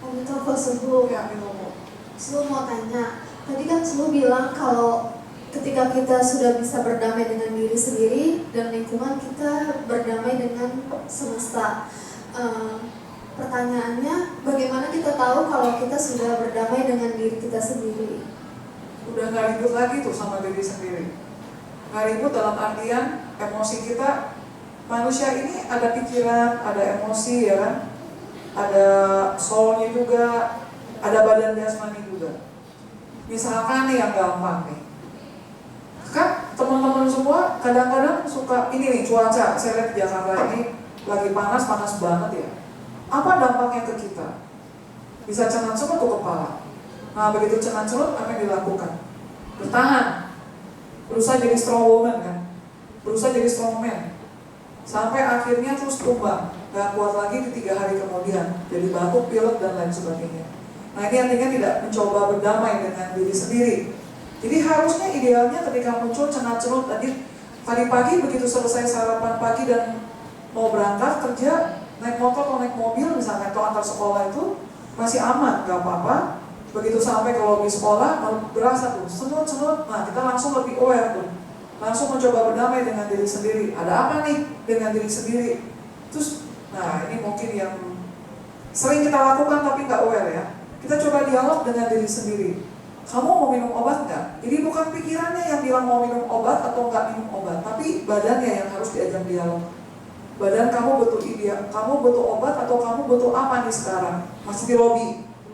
Om Toko Suhu, Ya, minum. Suhu mau tanya, tadi kan Suhu bilang kalau ketika kita sudah bisa berdamai dengan diri sendiri dan lingkungan, kita berdamai dengan semesta. Pertanyaannya, bagaimana kita tahu kalau kita sudah berdamai dengan diri kita sendiri? Udah gak ribut lagi tuh sama diri sendiri. Gak ribut dalam artian emosi kita, manusia ini ada pikiran, ada emosi ya kan, ada soulnya juga, ada badan jasmani juga. Misalkan nih yang gampang nih, kan teman-teman semua kadang-kadang suka ini nih cuaca, saya lihat di Jakarta ini lagi panas banget ya. Apa dampaknya ke kita? Bisa cenat-cenut tuh kepala. Nah begitu cenat-cenut apa yang dilakukan? Bertahan, berusaha jadi strong woman kan, berusaha jadi strong man, sampai akhirnya terus tumbang, gak kuat lagi di 3 hari kemudian, jadi batuk, pilek dan lain sebagainya. Nah ini artinya tidak mencoba berdamai dengan diri sendiri. Jadi harusnya idealnya ketika muncul cenat-cenut tadi pagi begitu selesai sarapan pagi dan mau berangkat kerja, naik motor atau naik mobil misalnya atau antar sekolah itu masih aman, gak apa-apa. Begitu sampai ke lobi sekolah, berasa tuh cenut-cenut, nah kita langsung lebih aware tuh, langsung mencoba berdamai dengan diri sendiri. Ada apa nih dengan diri sendiri? Terus, nah ini mungkin yang sering kita lakukan tapi nggak aware ya. Kita coba dialog dengan diri sendiri. Kamu mau minum obat nggak? Jadi bukan pikirannya yang bilang mau minum obat atau nggak minum obat, tapi badannya yang harus diajak dialog. Badan kamu butuh ideal, kamu butuh obat atau kamu butuh apa nih sekarang? Masih di lobi,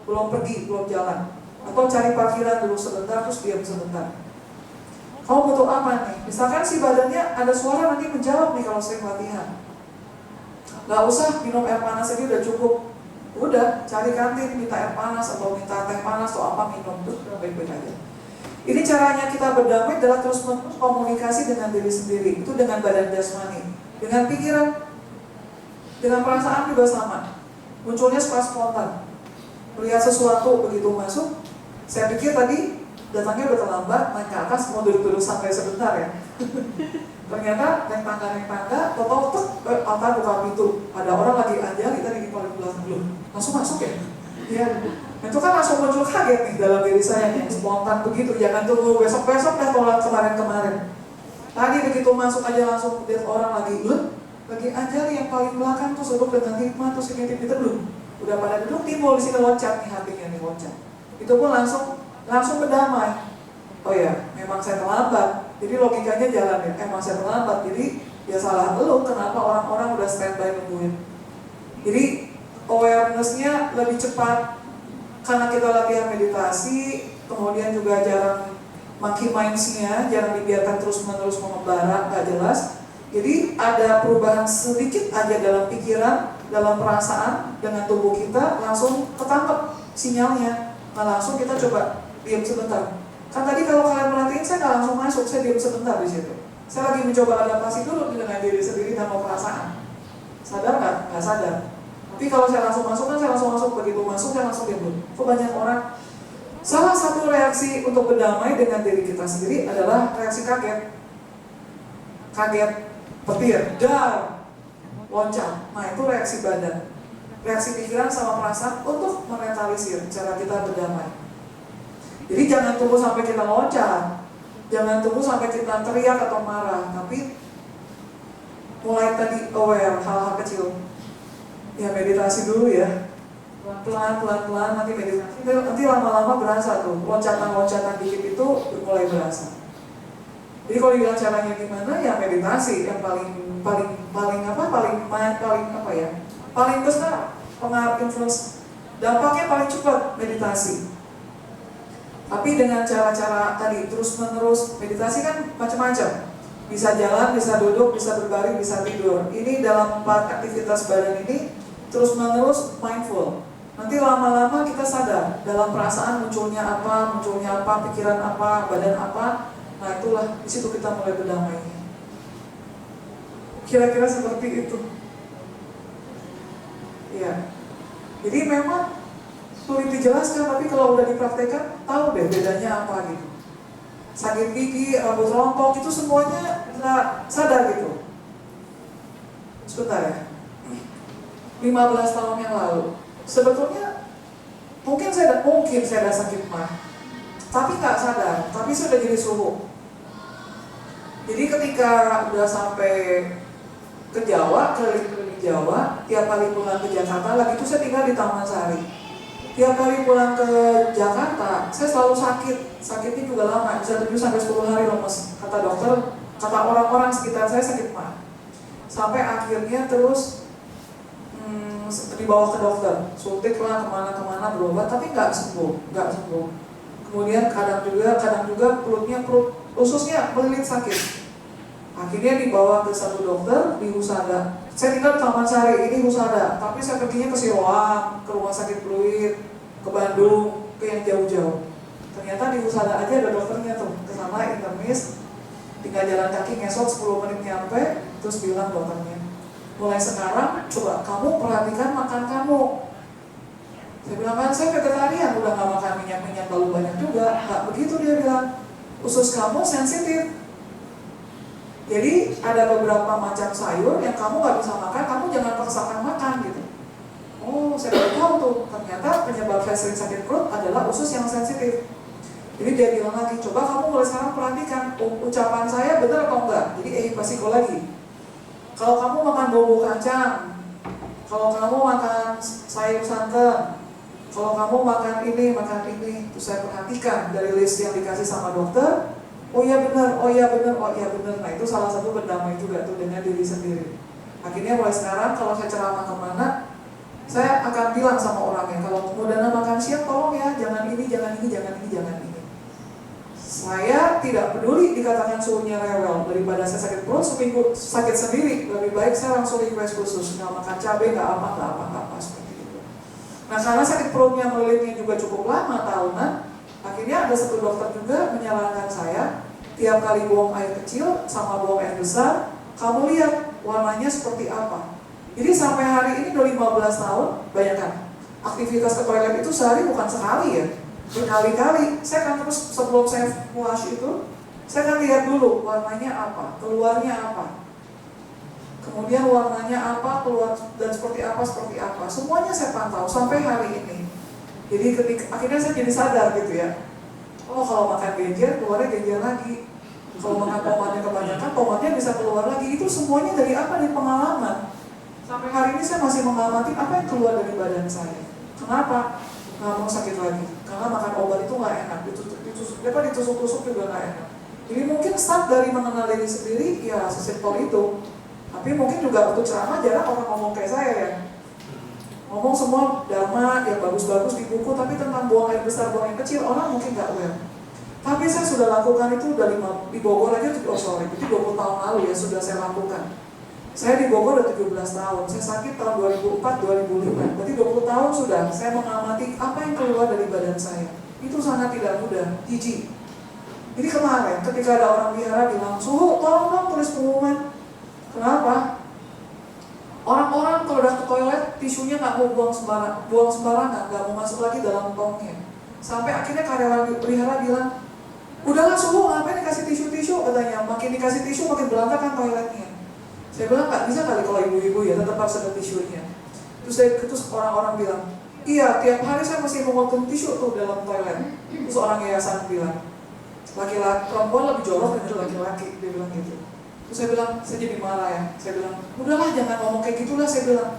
belum pergi, belum jalan, atau cari parkiran dulu sebentar terus diam sebentar. Kamu butuh apa nih? Misalkan si badannya ada suara nanti menjawab nih kalau sering latihan. Gak usah minum air panas aja udah cukup. Udah cari kantin minta air panas atau minta teh panas atau apa minum tuh udah baik-baik aja. Ini caranya kita berdamai adalah terus menerus komunikasi dengan diri sendiri. Itu dengan badan jasmani, dengan pikiran, dengan perasaan juga sama. Munculnya suka spontan. Melihat sesuatu begitu masuk, saya pikir tadi datangnya udah terlambat, naik ke atas mau duduk-duduk sampai sebentar ya. Ternyata naik tangga, tau-tau altar buka pintu, ada orang lagi aja, kita di paling belakang belum, langsung masuk ya. Iya, itu kan langsung muncul kaget nih dalam diri saya yang spontan begitu. Jangan tunggu besok-besok dan tolak kemarin-kemarin. Tadi begitu masuk aja langsung lihat orang lagi aja yang paling belakang tuh duduk dengan hikmah terus ini kita belum. Udah pada duduk timbul di sini loncat nih hatinya nih loncat. Itu pun langsung berdamai. Oh ya, memang saya terlambat. Jadi logikanya jalan ya. Emang saya terlambat. Jadi ya salah lu. Kenapa orang-orang udah standby nungguin? Jadi awareness-nya lebih cepat karena kita latihan meditasi. Kemudian juga jarang monkey minds-nya, jarang dibiarkan terus-menerus mengembara, nggak jelas. Jadi ada perubahan sedikit aja dalam pikiran, dalam perasaan, dengan tubuh kita langsung ketangkep sinyalnya. Nah langsung kita coba diam sebentar. Kan tadi kalau kalian perhatiin saya nggak langsung masuk, saya diam sebentar di situ. Saya lagi mencoba adaptasi dulu dengan diri sendiri tanpa perasaan. Sadar nggak? Nggak sadar. Tapi kalau saya langsung masuk kan saya langsung masuk, begitu masuk saya langsung diam dulu. Kok banyak orang Salah satu reaksi untuk berdamai dengan diri kita sendiri adalah reaksi kaget. Kaget, petir, dar, loncat. Nah itu reaksi badan. Reaksi pikiran sama perasaan untuk menetralisir cara kita berdamai. Jadi jangan tunggu sampai kita loncat, jangan tunggu sampai kita teriak atau marah, tapi mulai tadi aware hal-hal kecil. Ya meditasi dulu ya, pelan-pelan nanti meditasi. Nanti lama-lama berasa tuh, loncatan-loncatan dikit itu mulai berasa. Jadi kalau dibilang caranya gimana ya meditasi yang paling besar pengaruh influence, dampaknya paling cepat meditasi. Tapi dengan cara-cara tadi terus-menerus, meditasi kan macam-macam. Bisa jalan, bisa duduk, bisa berbaring, bisa tidur. Ini dalam 4 aktivitas badan ini terus-menerus mindful. Nanti lama-lama kita sadar dalam perasaan munculnya apa, pikiran apa, badan apa. Nah itulah di situ kita mulai berdamai. Kira-kira seperti itu. Ya. Jadi memang sulit dijelaskan, tapi kalau udah dipraktekkan tahu deh bedanya apa gitu. Sakit gigi, rambut rontok itu semuanya bisa sadar gitu. Sebentar ya. 15 tahun yang lalu sebetulnya mungkin saya ada sakit mah, tapi nggak sadar, tapi sudah jadi suhu. Jadi ketika udah sampai ke Jawa, keliling Jawa, tiap kali pulang ke Jakarta, lagi itu saya tinggal di Taman Sari. Tiap kali pulang ke Jakarta, saya selalu sakit. Sakitnya juga lama, bisa 7-10 hari lemes. Kata dokter, kata orang-orang sekitar saya sakit mah. Sampai akhirnya terus dibawa ke dokter, suntik lah kemana-kemana berobat, tapi nggak sembuh. Kemudian kadang juga perut ususnya melilit sakit. Akhirnya dibawa ke satu dokter di Husada. Saya tinggal di Taman Sari, ini Husada, tapi saya perginya ke Siloam, ke Rumah Sakit Pluit, ke Bandung, ke yang jauh-jauh. Ternyata di Husada aja ada dokternya tuh, ke sana internis, tinggal jalan kaki ngesot 10 menit nyampe, terus bilang dokternya, mulai sekarang coba kamu perhatikan makan kamu. Saya bilang kan saya vegetarian, udah gak makan minyak-minyak terlalu banyak juga. Gak begitu dia bilang, usus kamu sensitif. Jadi ada beberapa macam sayur yang kamu gak bisa makan, kamu jangan paksakan makan gitu. Oh, saya baru tahu tuh, ternyata penyebab saya sering sakit perut adalah usus yang sensitif. Jadi dia bilang lagi, coba kamu mulai sekarang perhatikan ucapan saya benar atau enggak. Jadi psikologi. Kalau kamu makan bumbu kacang, kalau kamu makan sayur santan, kalau kamu makan ini, terus saya perhatikan dari list yang dikasih sama dokter. Oh iya benar. Nah itu salah satu berdamai juga tuh dengan diri sendiri. Akhirnya mulai sekarang kalau saya ceramah kemana, saya akan bilang sama orangnya, kalau mau dana makan siang tolong ya, jangan ini. Saya tidak peduli dikatakan suhunya rewel, daripada saya sakit perut seminggu sakit sendiri, lebih baik saya langsung request khusus, nggak makan cabai, nggak apa seperti itu. Nah karena sakit perutnya melilitnya juga cukup lama tahunan, akhirnya ada satu dokter juga menyarankan saya, tiap kali buang air kecil sama buang air besar, kamu lihat warnanya seperti apa. Jadi sampai hari ini udah 15 tahun, bayangkan, aktivitas ke toilet itu sehari bukan sekali ya, berkali-kali. Saya kan terus sebelum saya flush itu, saya kan lihat dulu warnanya apa, keluarnya apa. Kemudian warnanya apa, keluar dan seperti apa. Semuanya saya pantau sampai hari ini. Jadi akhirnya saya jadi sadar gitu ya. Oh kalau makan genjer, keluarnya genjer lagi. Kalau makan tomatnya kebanyakan, tomatnya bisa keluar lagi. Itu semuanya dari apa? Dari pengalaman. Sampai hari ini saya masih mengamati apa yang keluar dari badan saya. Kenapa? Nggak mau sakit lagi. Karena makan obat itu nggak enak. Ditusuk-tusuk juga nggak enak. Jadi mungkin start dari mengenal diri sendiri, ya sesimpel itu. Tapi mungkin juga untuk ceramah jarang orang ngomong kayak saya ya. Ngomong semua dharma yang bagus-bagus di buku, tapi tentang buang air besar, buang air kecil, orang mungkin nggak aware. Tapi saya sudah lakukan itu udah di Bogor aja, jadi 20 tahun lalu ya sudah saya lakukan. Saya di Bogor udah 17 tahun, saya sakit tahun 2004-2005, berarti 20 tahun sudah saya mengamati apa yang keluar dari badan saya. Itu sangat tidak mudah, jijik. Jadi kemarin ketika ada orang wihara bilang, suhu tolong dong tulis pengumuman. Kenapa? Orang-orang kalau udah ke toilet, tisunya nggak mau buang sembarangan, nggak mau masuk lagi dalam tongnya. Sampai akhirnya karyawan pelihara bilang, udahlah suhu, ngapain dikasih tisu-tisu, katanya. Makin dikasih tisu makin berantakan toiletnya. Saya bilang nggak bisa kali kalau ibu-ibu ya, tetap harus ada tisunya. Terus orang-orang bilang, iya tiap hari saya masih memotong tisu tuh dalam toilet. Terus orang yayasan bilang, laki-laki perempuan lebih jorok daripada laki-laki, dia bilang gitu. Terus saya bilang, saya jadi marah ya. Saya bilang, udahlah jangan ngomong kayak gitulah, saya bilang.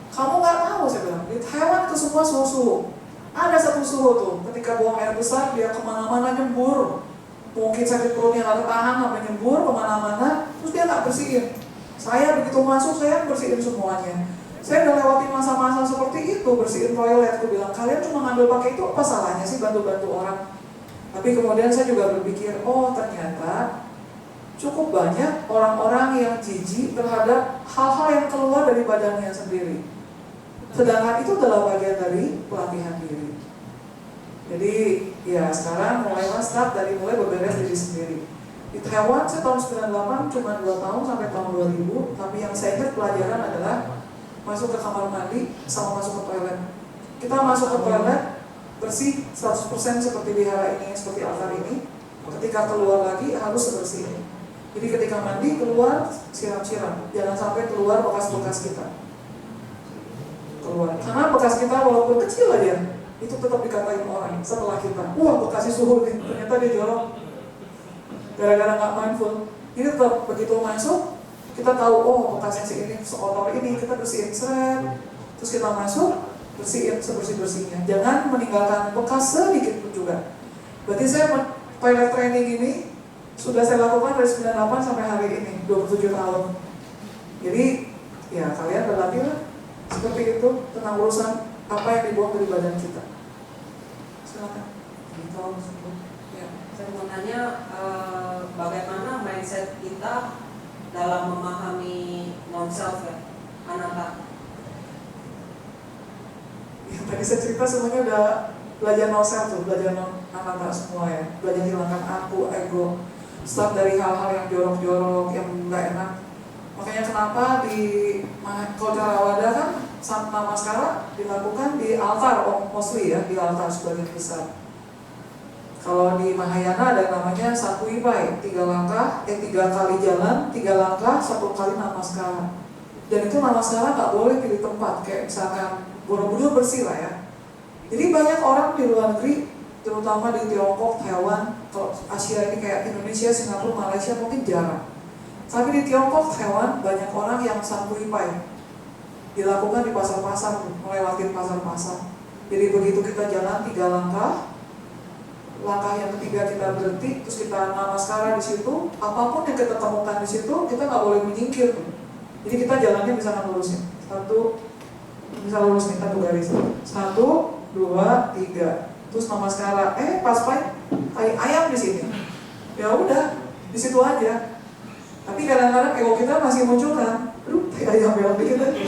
Kamu nggak tahu, saya bilang, di hewan itu semua suhu. Ada satu suhu tuh, ketika buang air besar dia kemana-mana nyembur. Mungkin sakit perutnya nggak tahan sampai nyembur kemana-mana, terus dia nggak bersihin. Saya begitu masuk, saya bersihin semuanya. Saya udah lewati masa-masa seperti itu, bersihin toilet. Aku bilang, kalian cuma ngambil pakai itu, apa salahnya sih bantu-bantu orang? Tapi kemudian saya juga berpikir, oh ternyata cukup banyak orang-orang yang jijik terhadap hal-hal yang keluar dari badannya sendiri. Sedangkan itu adalah bagian dari pelatihan diri. Jadi ya sekarang mulailah start dari mulai berberes diri sendiri. Di Taiwan saya tahun 98 cuma 2 tahun sampai tahun 2000. Tapi yang saya ingat pelajaran adalah masuk ke kamar mandi sama masuk ke toilet. Kita masuk ke toilet bersih 100% seperti wihara ini, seperti altar ini. Ketika keluar lagi harus sebersih ini. Jadi ketika mandi keluar siram-siram, jangan sampai keluar bekas-bekas kita. Keluar. Karena bekas kita walaupun kecil aja, itu tetap dikatain orang setelah kita. Wah bekasnya suhu nih, ternyata dia jorok. Gara-gara nggak mindful. Ini tetap begitu masuk, kita tahu oh bekasnya si ini, seotor ini, kita bersihin seret. Terus kita masuk, bersihin sebersih-bersihnya. Jangan meninggalkan bekas sedikit pun juga. Berarti saya toilet training ini sudah saya lakukan dari 98 sampai hari ini, 27 tahun. Jadi ya kalian berlatih lah seperti itu tentang urusan apa yang dibuang dari badan kita. Silakan. Ya. Saya mau tanya bagaimana mindset kita dalam memahami non-self ya, anatta. Yang tadi saya cerita semuanya udah belajar non-self tuh, belajar non-anatta semua ya. Belajar hilangkan aku, ego. Start dari hal-hal yang jorok-jorok, yang nggak enak. Makanya kenapa di Culture Rawada kan Namaskara dilakukan di altar, mostly ya, di altar sebagian besar. Kalau di Mahayana ada namanya Satwipai, 3 kali jalan, 3 langkah, 1 kali Namaskara. Dan itu Namaskara nggak boleh pilih tempat, kayak misalkan Borobudur bersih lah ya. Jadi banyak orang di luar negeri, terutama di Tiongkok, Taiwan, kalau Asia ini kayak Indonesia, Singapura, Malaysia mungkin jarang. Tapi di Tiongkok, Taiwan, banyak orang yang Satwipai dilakukan di pasar-pasar, melewati pasar-pasar. Jadi begitu kita jalan 3 langkah, langkah yang ketiga kita berhenti, terus kita namaskara di situ. Apapun yang kita temukan di situ, kita nggak boleh menyingkir. Jadi kita jalannya misalkan lurusnya, bisa lurus nih, 1 garis, 1, 2, 3, terus namaskara. Pas ayam di sini. Ya udah, di situ aja. Tapi kadang-kadang ego kita masih muncul kan, ayam belok dikit aja.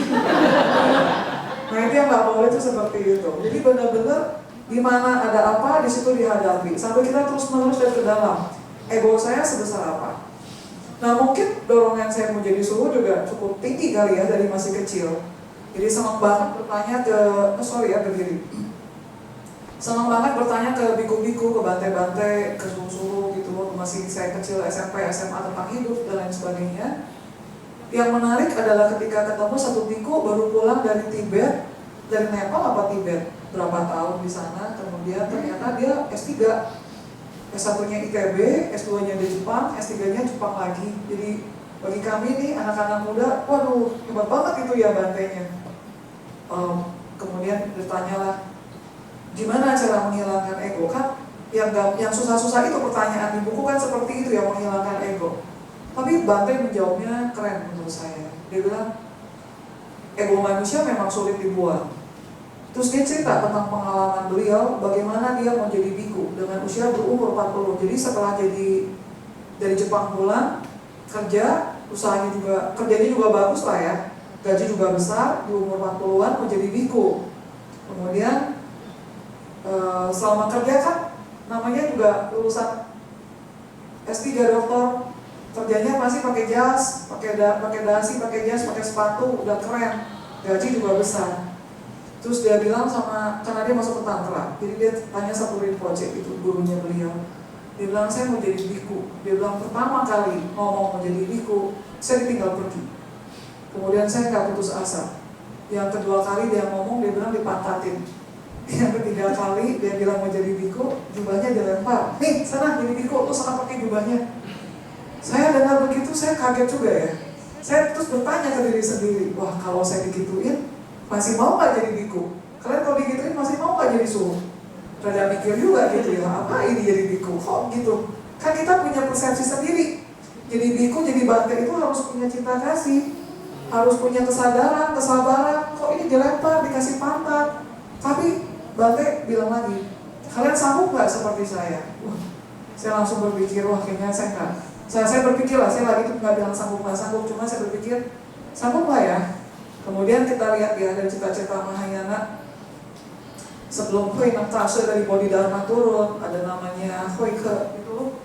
Nah itu yang nggak boleh tuh seperti itu. Jadi benar-benar di mana ada apa di situ dihadapi. Sampai kita terus-menerus dari ke dalam. Ego saya sebesar apa? Nah mungkin dorongan saya mau jadi suhu juga cukup tinggi kali ya dari masih kecil. Jadi senang banget bertanya berdiri. Senang banget bertanya ke biku-biku, ke bantai-bantai, ke suhu-suhu gitu. Masih saya kecil SMP, SMA tentang hidup dan lain sebagainya. Yang menarik adalah ketika ketemu satu biku baru pulang dari Tibet, dari Nepal apa Tibet, berapa tahun di sana, kemudian ternyata dia S3, S1-nya ITB, S2-nya di Jepang, S3-nya Jepang lagi. Jadi bagi kami nih anak-anak muda, waduh hebat banget itu ya bantainya. Kemudian bertanyalah, gimana cara menghilangkan ego? Kan yang susah-susah itu pertanyaan di buku kan seperti itu yang menghilangkan ego. Tapi Bante menjawabnya keren menurut saya. Dia bilang, ego manusia memang sulit dibuang. Terus dia cerita tentang pengalaman beliau, bagaimana dia mau jadi biku dengan usia berumur 40. Jadi setelah dari Jepang pulang, kerjanya juga bagus lah ya. Gaji juga besar, di umur 40-an mau jadi biku. Kemudian selama kerja kan namanya juga lulusan S3 doktor, kerjanya pasti pakai jas, pakai dasi, pakai jas, pakai sepatu, udah keren, gaji juga besar. Terus dia bilang karena dia masuk ke tantra, jadi dia tanya satu project itu gurunya beliau. Dia bilang, saya mau jadi biku. Dia bilang, pertama kali ngomong mau jadi biku, saya ditinggal pergi. Kemudian saya nggak putus asa. Yang kedua kali dia ngomong, dia bilang dipantatin. Yang ketiga kali dia bilang mau jadi biku, jubahnya dilempar. Nih, sana jadi biku, lu sana pakai jubahnya. Saya dengar begitu, saya kaget juga ya. Saya terus bertanya ke diri sendiri, wah kalau saya digituin, masih mau nggak jadi biku? Kalian kalau digituin masih mau nggak jadi suhu? Rada mikir juga gitu ya, apa ini jadi biku? Kok gitu? Kan kita punya persepsi sendiri. Jadi biku, jadi bante itu harus punya cinta kasih, harus punya kesadaran, kesabaran. Kok ini dilempar, dikasih pantat? Tapi bante bilang lagi, kalian sanggup nggak seperti saya? Wah, saya langsung berpikir, wah kayaknya saya nggak. Saya berpikir lah, saya lagi itu nggak bilang sanggup nggak sanggup, cuma saya berpikir sanggup nggak ya? Kemudian kita lihat ya dari cita-cita Mahayana. Sebelum Hui Naktase dari Bodhidharma turun, ada namanya Hui Ke itu.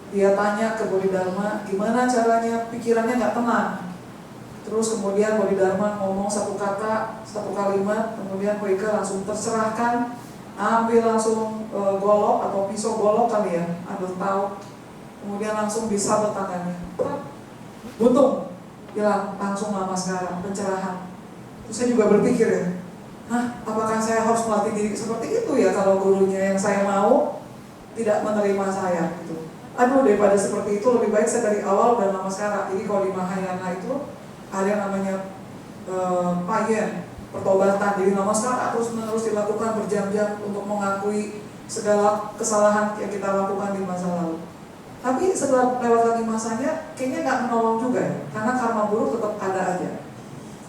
Dia tanya ke Bodhidharma, gimana caranya pikirannya nggak tenang. Terus kemudian Bodhidharma ngomong satu kata, satu kalimat, kemudian Hui Ke langsung tercerahkan, ambil langsung golok atau pisau golok kali ya, ambil tahu, kemudian langsung disabet tangannya. Buntung, bilang langsung lama sekarang, pencerahan. Terus saya juga berpikir ya, apakah saya harus melatih diri seperti itu ya kalau gurunya yang saya mau tidak menerima saya gitu. Aduh, daripada seperti itu lebih baik saya dari awal dan lama sekarang. Jadi kalau di Mahayana itu ada yang namanya payen, pertobatan. Jadi lama sekarang terus menerus dilakukan berjam-jam untuk mengakui segala kesalahan yang kita lakukan di masa lalu. Tapi setelah lewat lagi masanya, kayaknya nggak menolong juga ya, karena karma buruk tetap ada aja.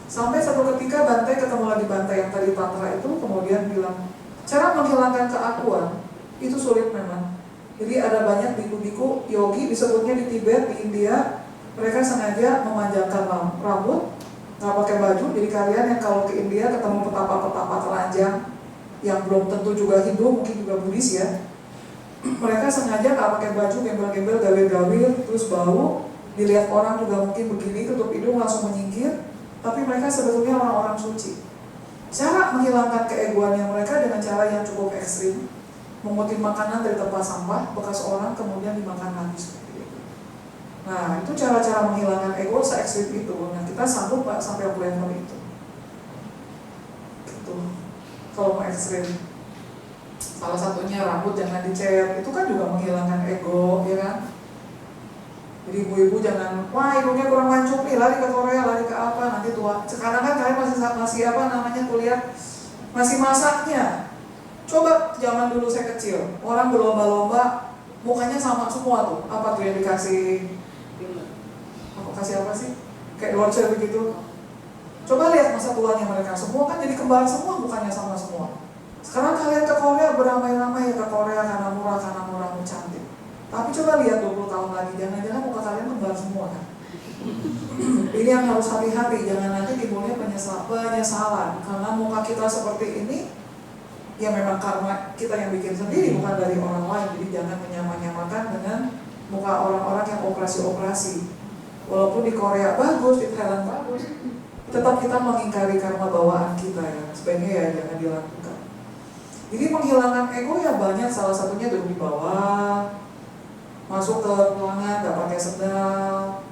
Sampai satu ketika Bante ketemu lagi Bante yang tadi tantra itu, kemudian bilang, cara menghilangkan keakuan itu sulit memang. Jadi ada banyak biku-biku yogi, disebutnya di Tibet, di India, mereka sengaja memanjangkan rambut, nggak pakai baju. Jadi kalian yang kalau ke India ketemu petapa-petapa telanjang yang belum tentu juga Hindu, mungkin juga Buddhis ya, mereka sengaja nggak pakai baju, gembel-gembel, gawir-gawir, terus bau, dilihat orang juga mungkin begini, tutup hidung langsung menyingkir. Tapi mereka sebetulnya orang-orang suci. Cara menghilangkan keegoannya mereka dengan cara yang cukup ekstrim, mengutip makanan dari tempat sampah bekas orang kemudian dimakan lagi seperti itu. Nah, itu cara-cara menghilangkan ego se-ekstrim itu. Nah, kita sanggup Pak sampai level itu. Gitu. Kalau mau ekstrim, salah satunya rambut jangan dicet, itu kan juga menghilangkan ego, ya kan? Jadi ibu-ibu jangan, wah hidungnya kurang mancung nih, lari ke Korea, lari ke apa, nanti tua. Sekarang kan kalian masih apa namanya kuliah, masih masaknya. Coba zaman dulu saya kecil, orang berlomba-lomba, mukanya sama semua tuh. Apa tuh yang dikasih? Aku kasih apa sih? Kayak voucher begitu. Coba lihat masa tuanya mereka, semua kan jadi kembar semua, mukanya sama semua. Sekarang kalian ke Korea beramai-ramai ya ke Korea karena murah cantik. Tapi coba lihat 20 tahun lagi, jangan-jangan muka kalian kembar semua kan. Ini yang harus hati-hati, jangan nanti timbulnya penyesalan. Karena muka kita seperti ini, ya memang karma kita yang bikin sendiri, bukan dari orang lain. Jadi jangan menyamakan dengan muka orang-orang yang operasi-operasi. Walaupun di Korea bagus, di Thailand bagus, tetap kita mengingkari karma bawaan kita ya. Sebaiknya ya jangan dilakukan. Jadi menghilangkan ego ya banyak, salah satunya duduk di bawah, masuk ke ruangan gak pakai sendal,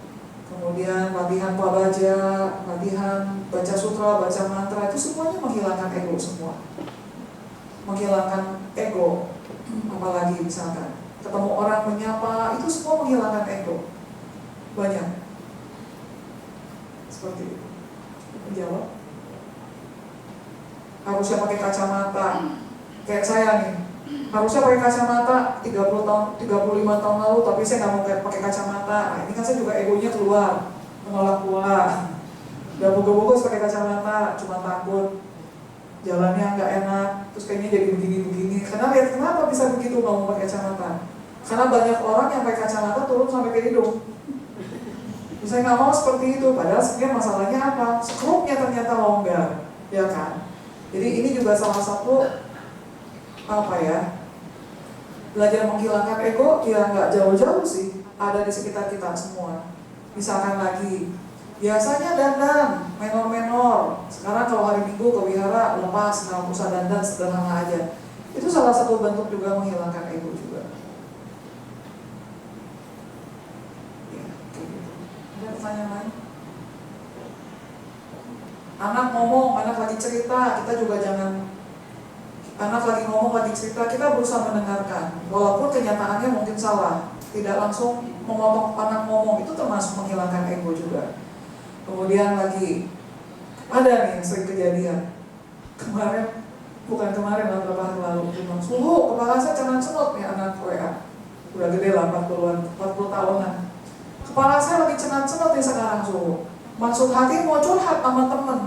kemudian latihan pabaja, latihan baca sutra, baca mantra, itu semuanya menghilangkan ego semua. Menghilangkan ego, apalagi misalkan ketemu orang menyapa, itu semua menghilangkan ego. Banyak. Seperti itu. Menjawab. Harusnya pakai kacamata. Kayak saya nih, harusnya pakai kacamata 35 tahun lalu, tapi saya nggak mau pakai kacamata. Nah, ini kan saya juga egonya keluar, menolak keluar. Udah bogo-bogo pakai kacamata, cuma takut jalannya nggak enak, terus kayaknya jadi begini-begini. Karena lihat kenapa bisa begitu mau pakai kacamata? Karena banyak orang yang pakai kacamata turun sampai ke hidung. Terus saya nggak mau seperti itu, padahal sebenarnya masalahnya apa? Skrupnya ternyata longgar, ya kan? Jadi ini juga salah satu apa ya, belajar menghilangkan ego ya nggak jauh-jauh sih, ada di sekitar kita semua. Misalkan lagi Biasanya dandan, menor-menor. Sekarang kalau hari Minggu ke wihara lepas, nggak usah dandan, sederhana aja. Itu salah satu bentuk juga menghilangkan ego juga. Ya, kayak gitu. Ada pertanyaan lain? Anak ngomong, anak lagi cerita, kita juga jangan. Anak lagi ngomong, lagi cerita, kita berusaha mendengarkan. Walaupun kenyataannya mungkin salah, tidak langsung memotong anak ngomong, itu termasuk menghilangkan ego juga. Kemudian lagi ada nih yang sering kejadian kemarin, bukan kemarin lah, beberapa hari lalu, bilang, suhu kepala saya cenat-cenut nih, anak WA udah gede lah, 40 tahunan. Kepala saya lagi cenat-cenut nih sekarang, suhu. Maksud hati mau curhat sama temen,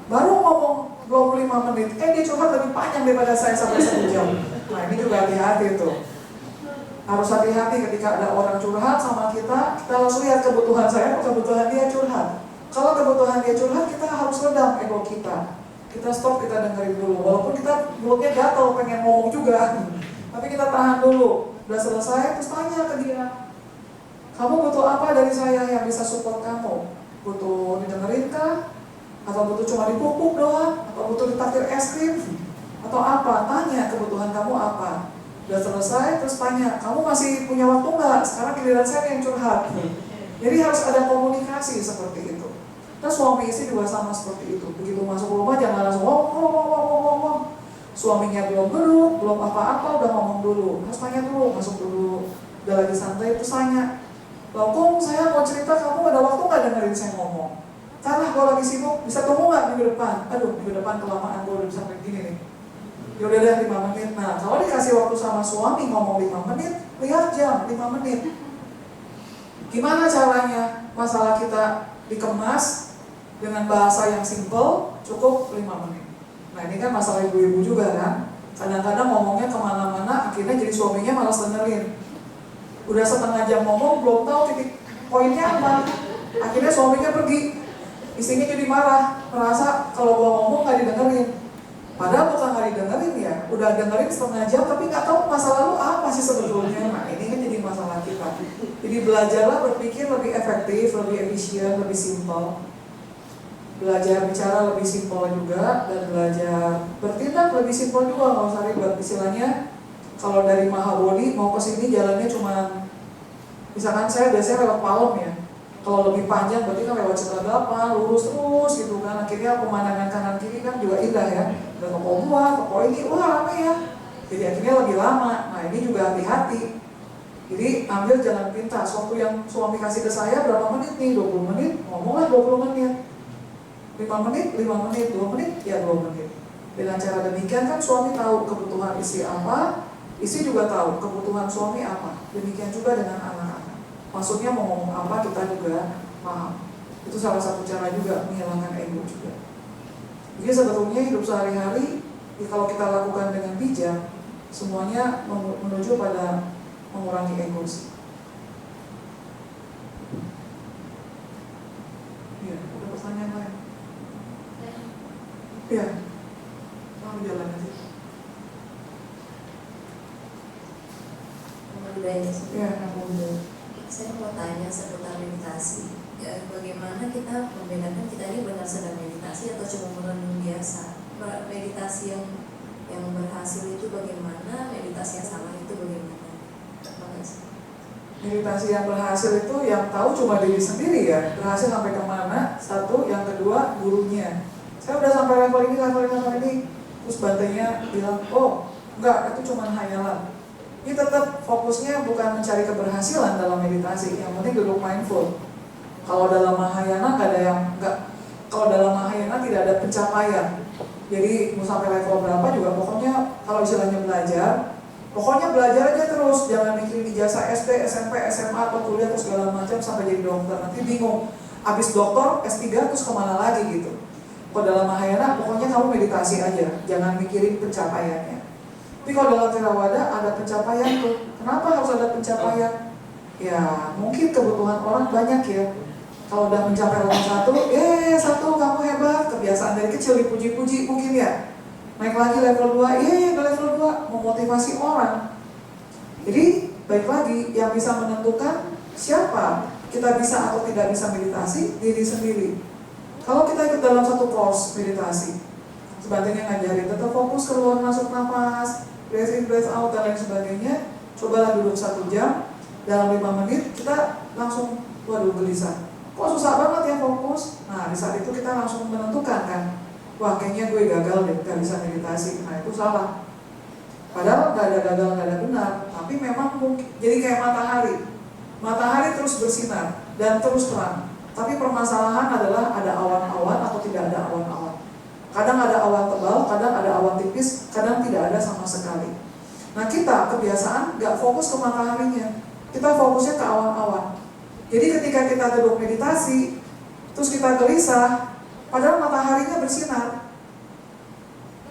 baru ngomong 25 menit, dia curhat lebih panjang daripada saya sampai 1 jam. Nah ini juga hati-hati tuh. Harus hati-hati ketika ada orang curhat sama kita langsung lihat kebutuhan saya, kebutuhan dia curhat. Kalau kebutuhan dia curhat, kita harus redam ego kita. Kita stop, kita dengerin dulu. Walaupun kita mulutnya gatel, pengen ngomong juga, tapi kita tahan dulu. Udah selesai, terus tanya ke dia, kamu butuh apa dari saya yang bisa support kamu? Butuh didengerin kah? Atau butuh cuma dipupuk doang? Atau butuh ditraktir es krim? Atau apa? Tanya kebutuhan kamu apa. Udah selesai, terus tanya, kamu masih punya waktu nggak? Sekarang giliran saya yang curhat. Jadi harus ada komunikasi seperti itu. Nah suami istri juga sama seperti itu. Begitu masuk rumah jangan langsung ngomong. Suaminya belum gerut, belum apa-apa, udah ngomong dulu. Harus tanya dulu, masuk dulu. Udah lagi santai, terus tanya, loh Kung, saya mau cerita, kamu ada waktu nggak dengerin saya ngomong? Karena kalau lagi sibuk, bisa tunggu nggak minggu depan? Aduh, minggu depan kelamaan, gue udah bisa sampai gini nih. Yaudah deh 5 menit. Nah kalau dikasih waktu sama suami ngomong 5 menit, lihat jam 5 menit. Gimana caranya masalah kita dikemas dengan bahasa yang simple, cukup 5 menit. Nah ini kan masalah ibu-ibu juga kan. Kadang-kadang ngomongnya kemana-mana, akhirnya jadi suaminya malas dengerin. Udah setengah jam ngomong, belum tahu titik poinnya apa. Akhirnya suaminya pergi. Istrinya jadi marah, merasa kalau gua ngomong gak didengerin. Padahal bukan gak didengerin ya, udah dengerin setengah jam tapi gak tahu masa lalu apa sih sebetulnya. Nah ini kan jadi masalah kita. Jadi belajarlah berpikir lebih efektif, lebih efisien, lebih simpel. Belajar bicara lebih simpel juga, dan belajar bertindak lebih simpel juga, gak usah ribet. Istilahnya kalau dari Mahabodhi mau ke sini jalannya cuma, misalkan saya biasanya lewat Palem ya. Kalau lebih panjang berarti kan lewat Cendrawasih, lurus terus gitu kan. Akhirnya pemandangan kanan kiri kan juga indah ya. Ada toko buah, toko ini, wah rame ya. Jadi akhirnya lebih lama. Nah ini juga hati-hati. Jadi ambil jalan pintas. Waktu yang suami kasih ke saya berapa menit nih? 20 menit, ngomonglah 20 menit. 5 menit, 5 menit, 2 menit, ya 2 menit. Dengan cara demikian kan suami tahu kebutuhan istri apa, istri juga tahu kebutuhan suami apa. Demikian juga dengan anak-anak. Maksudnya mau ngomong apa kita juga paham. Itu salah satu cara juga menghilangkan ego juga. Jadi sebetulnya hidup sehari-hari kalau kita lakukan dengan bijak, semuanya menuju pada mengurangi ego sih. Ya, ada pertanyaan lain? Ya, mau jalan aja. Ya, Saya mau tanya seputar meditasi. Ya, bagaimana kita membedakan kita ini benar sedang meditasi atau cuma merenung biasa? Meditasi yang berhasil itu bagaimana? Meditasi yang salah itu bagaimana? Terima kasih. Meditasi yang berhasil itu yang tahu cuma diri sendiri ya. Berhasil sampai kemana? Satu, yang kedua gurunya. Saya udah sampai level ini, terus bantainya bilang, oh enggak, itu cuma hayalan. Ini tetap fokusnya bukan mencari keberhasilan dalam meditasi, yang penting duduk mindful. Kalau dalam Mahayana nggak ada yang kalau dalam Mahayana tidak ada pencapaian. Jadi mau sampai level berapa juga pokoknya kalau istilahnya belajar, pokoknya belajar aja terus, jangan mikirin ijazah SD, SMP, SMA atau kuliah terus segala macam sampai jadi dokter. Nanti bingung, habis dokter S3 terus kemana lagi gitu. Kalau dalam Mahayana pokoknya kamu meditasi aja, jangan mikirin pencapaiannya. Tapi kalau dalam Theravada ada pencapaian tuh. Kenapa harus ada pencapaian? Ya mungkin kebutuhan orang banyak ya. Kalau udah mencapai level 1, satu kamu hebat, kebiasaan dari kecil dipuji-puji mungkin ya. Naik lagi level 2, udah level 2, memotivasi orang. Jadi baik lagi yang bisa menentukan siapa kita bisa atau tidak bisa meditasi? Diri sendiri. Kalau kita ikut dalam satu course meditasi, sebenarnya ngajarin tetap fokus keluar masuk nafas, breath in breath out dan lain sebagainya, cobalah duduk 1 jam, dalam 5 menit kita langsung waduh gelisah. Kok susah banget ya fokus? Nah di saat itu kita langsung menentukan kan, wah kayaknya gue gagal deh, gak bisa meditasi. Nah itu salah. Padahal gak ada gagal, gak ada benar, tapi memang mungkin jadi kayak matahari terus bersinar dan terus terang. Tapi permasalahan adalah ada awan-awan atau tidak ada awan-awan. Kadang ada awan tebal, kadang ada awan tipis, kadang tidak ada sama sekali. Nah kita kebiasaan gak fokus ke mataharinya, kita fokusnya ke awan-awan. Jadi ketika kita duduk meditasi, terus kita gelisah, padahal mataharinya bersinar,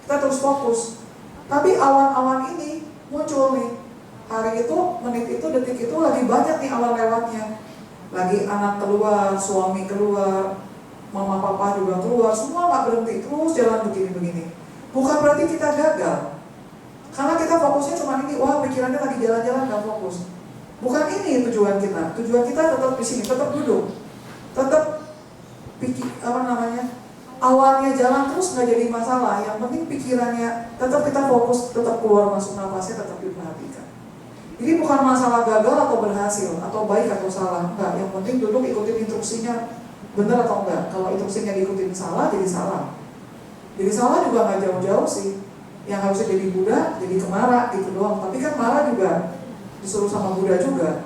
kita terus fokus. Tapi awan-awan ini muncul nih, hari itu, menit itu, detik itu lagi banyak nih awan lewatnya. Lagi anak keluar, suami keluar, mama papa juga keluar, semua gak berhenti, terus jalan begini-begini. Bukan berarti kita gagal, karena kita fokusnya cuma ini, wah pikirannya lagi jalan-jalan gak fokus. Bukan ini tujuan kita tetap di sini, tetap duduk, tetap awalnya jalan terus nggak jadi masalah. Yang penting pikirannya tetap kita fokus, tetap keluar masuk nafasnya tetap diperhatikan. Jadi bukan masalah gagal atau berhasil, atau baik atau salah, enggak. Yang penting duduk ikutin instruksinya benar atau enggak. Kalau instruksinya diikutin salah, jadi salah. Jadi salah juga nggak jauh-jauh sih. Yang harusnya jadi Buddha, jadi Kemara gitu doang. Tapi kan Mara juga disuruh sama Buddha juga.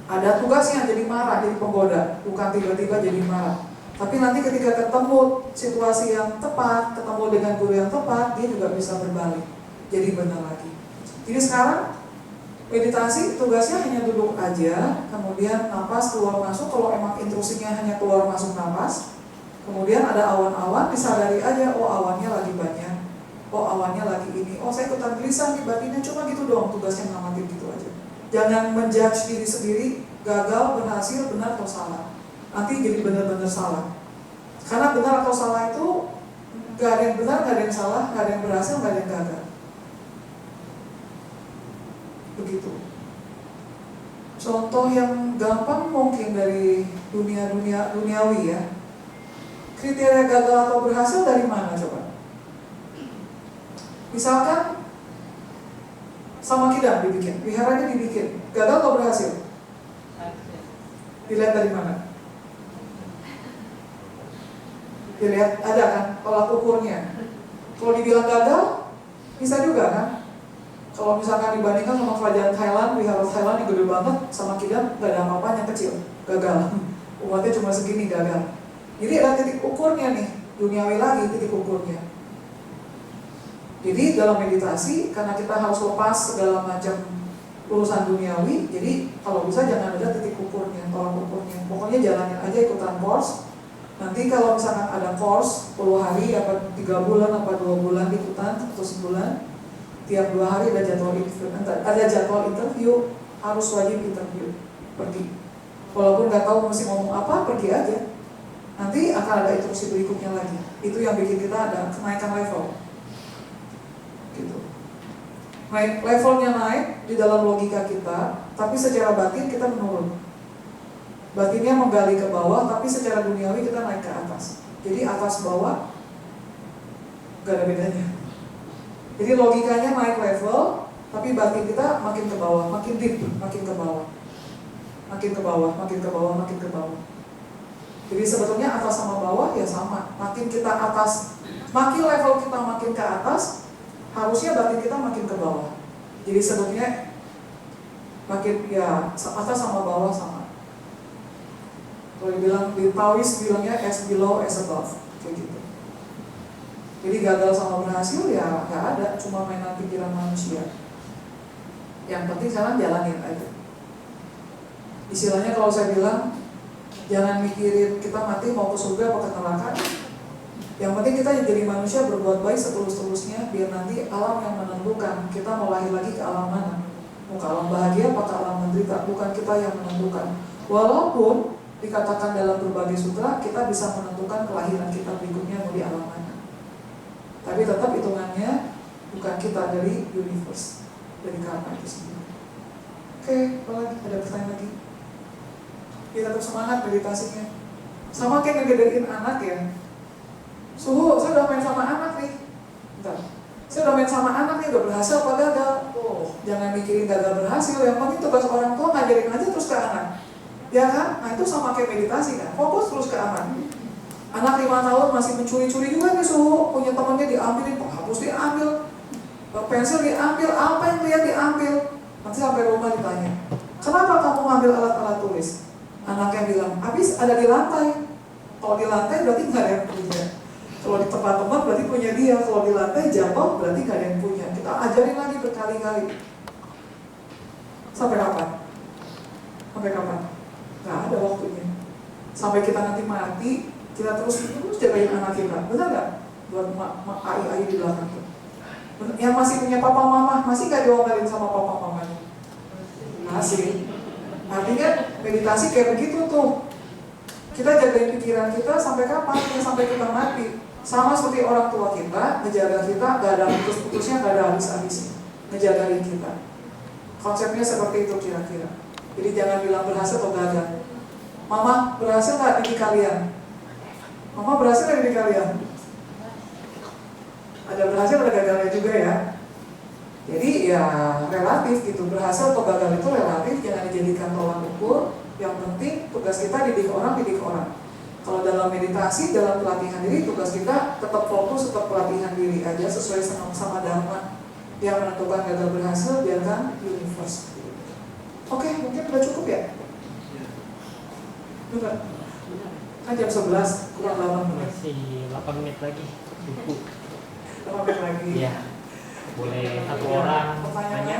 Ada tugasnya jadi marah, jadi penggoda, bukan tiba-tiba jadi marah. Tapi nanti ketika ketemu situasi yang tepat, ketemu dengan guru yang tepat, dia juga bisa berbalik, jadi benar lagi. Jadi sekarang meditasi tugasnya hanya duduk aja, kemudian napas keluar masuk. Kalau emang instruksinya hanya keluar masuk napas, kemudian ada awan-awan, disadari aja, oh awannya lagi banyak, oh awannya lagi ini, oh saya ikutan gelisah nih batinnya, cuma gitu doang tugasnya, ngamatin gitu aja. Jangan menjudge diri sendiri, gagal, berhasil, benar atau salah. Nanti jadi benar-benar salah. Karena benar atau salah itu gak ada yang benar, gak ada yang salah, gak ada yang berhasil, gak ada yang gagal. Begitu. Contoh yang gampang mungkin dari duniawi ya. Kriteria gagal atau berhasil dari mana coba? Misalkan sama kidam dibikin, wiharanya dibikin, gagal atau berhasil? Dilihat dari mana? Dilihat ada kan tolak ukurnya. Kalau dibilang gagal, bisa juga kan? Kalau misalkan dibandingkan sama kerajaan Thailand, wihara Thailand yang gede banget, sama kidam gak ada apa-apa yang kecil, gagal. Umatnya cuma segini, gagal. Jadi ada titik ukurnya nih, duniawi lagi titik ukurnya. Jadi dalam meditasi, karena kita harus lepas segala macam urusan duniawi, jadi kalau bisa jangan ada titik ukurnya, tolak ukurnya. Pokoknya jalanin aja ikutan course. Nanti kalau misalkan ada course 10 hari, apa 3 bulan, apa 2 bulan ikutan, atau sebulan, tiap 2 hari ada jadwal interview, harus wajib interview, pergi. Walaupun nggak tahu mesti ngomong apa, pergi aja. Nanti akan ada instruksi berikutnya lagi. Itu yang bikin kita ada kenaikan level. Gitu. Levelnya naik di dalam logika kita, tapi secara batin kita menurun. Batinnya menggali ke bawah, tapi secara duniawi kita naik ke atas. Jadi atas bawah gak ada bedanya. Jadi logikanya naik level, tapi batin kita makin ke bawah, makin deep, makin ke bawah, makin ke bawah, makin ke bawah, makin ke bawah. Jadi sebetulnya atas sama bawah ya sama. Makin kita atas, makin level kita makin ke atas, harusnya batin kita makin ke bawah. Jadi sebetulnya makin ya atas sama bawah sama. Kalau dibilang di Taois bilangnya as below as above, kayak gitu. Jadi gagal sama berhasil ya nggak ada, cuma mainan pikiran manusia. Yang penting sekarang jalanin aja. Istilahnya kalau saya bilang jangan mikirin kita mati mau ke surga atau ke neraka. Yang penting kita jadi manusia berbuat baik setulus-tulusnya, biar nanti alam yang menentukan kita mau lahir lagi ke alam mana. Mau ke alam bahagia atau ke alam menderita, bukan kita yang menentukan. Walaupun dikatakan dalam berbagai sutra kita bisa menentukan kelahiran kita berikutnya mau di alam mana. Tapi tetap hitungannya bukan kita, dari universe, dari karma itu sendiri. Oke, apa lagi? Ada pertanyaan lagi? dia tetap semangat meditasinya. Sama kayak ngegedein anak ya. Suhu, saya udah main sama anak nih. Bentar. Saya udah main sama anak nih, udah berhasil apa gagal? Oh, jangan mikirin gagal berhasil, yang penting tugas orang tua ngajarin aja terus ke anak. Ya kan? Nah itu sama kayak meditasi kan, fokus terus ke anak. Anak 5 tahun masih mencuri-curi juga nih Suhu, punya temannya diambilin, penghapus diambil, pensil diambil, apa yang lihat diambil. Nanti sampai rumah ditanya, kenapa kamu ngambil alat-alat tulis? Anaknya bilang, habis ada di lantai. Kalau di lantai berarti nggak ada yang punya. Kalau di tempat-tempat berarti punya dia. Kalau di lantai jatuh berarti nggak ada yang punya. Kita ajarin lagi berkali-kali. Sampai kapan? Sampai kapan? Nggak ada waktunya. Sampai kita nanti mati, kita terus jagain anak kita. Benar nggak? Buat ai di belakang tuh. Yang masih punya papa mama, masih nggak diomelin sama papa mamanya? Masih. Artinya meditasi kayak begitu tuh. Kita jagain pikiran kita sampai kapan? Ya sampai kita mati. Sama seperti orang tua kita, ngejaga kita gak ada putus-putusnya, gak ada habis-habisnya. Ngejagain kita. Konsepnya seperti itu kira-kira. Jadi jangan bilang berhasil atau gagal. Mama berhasil gak didik kalian? Mama berhasil gak didik kalian? Ada berhasil, ada gagalnya juga ya. Jadi ya relatif gitu, berhasil atau gagal itu relatif, jangan dijadikan tolak ukur. Yang penting tugas kita didik orang. Kalau dalam meditasi, dalam pelatihan diri, tugas kita tetap fokus, tetap pelatihan diri aja sesuai sama dharma. Yang menentukan gagal berhasil, biarkan universe. Oke, mungkin udah cukup ya? Udah. Kan jam 11, kurang 8 menit. Masih 8 menit lagi. 8 menit lagi. Iya. Boleh satu orang Pertanyaannya? tanya.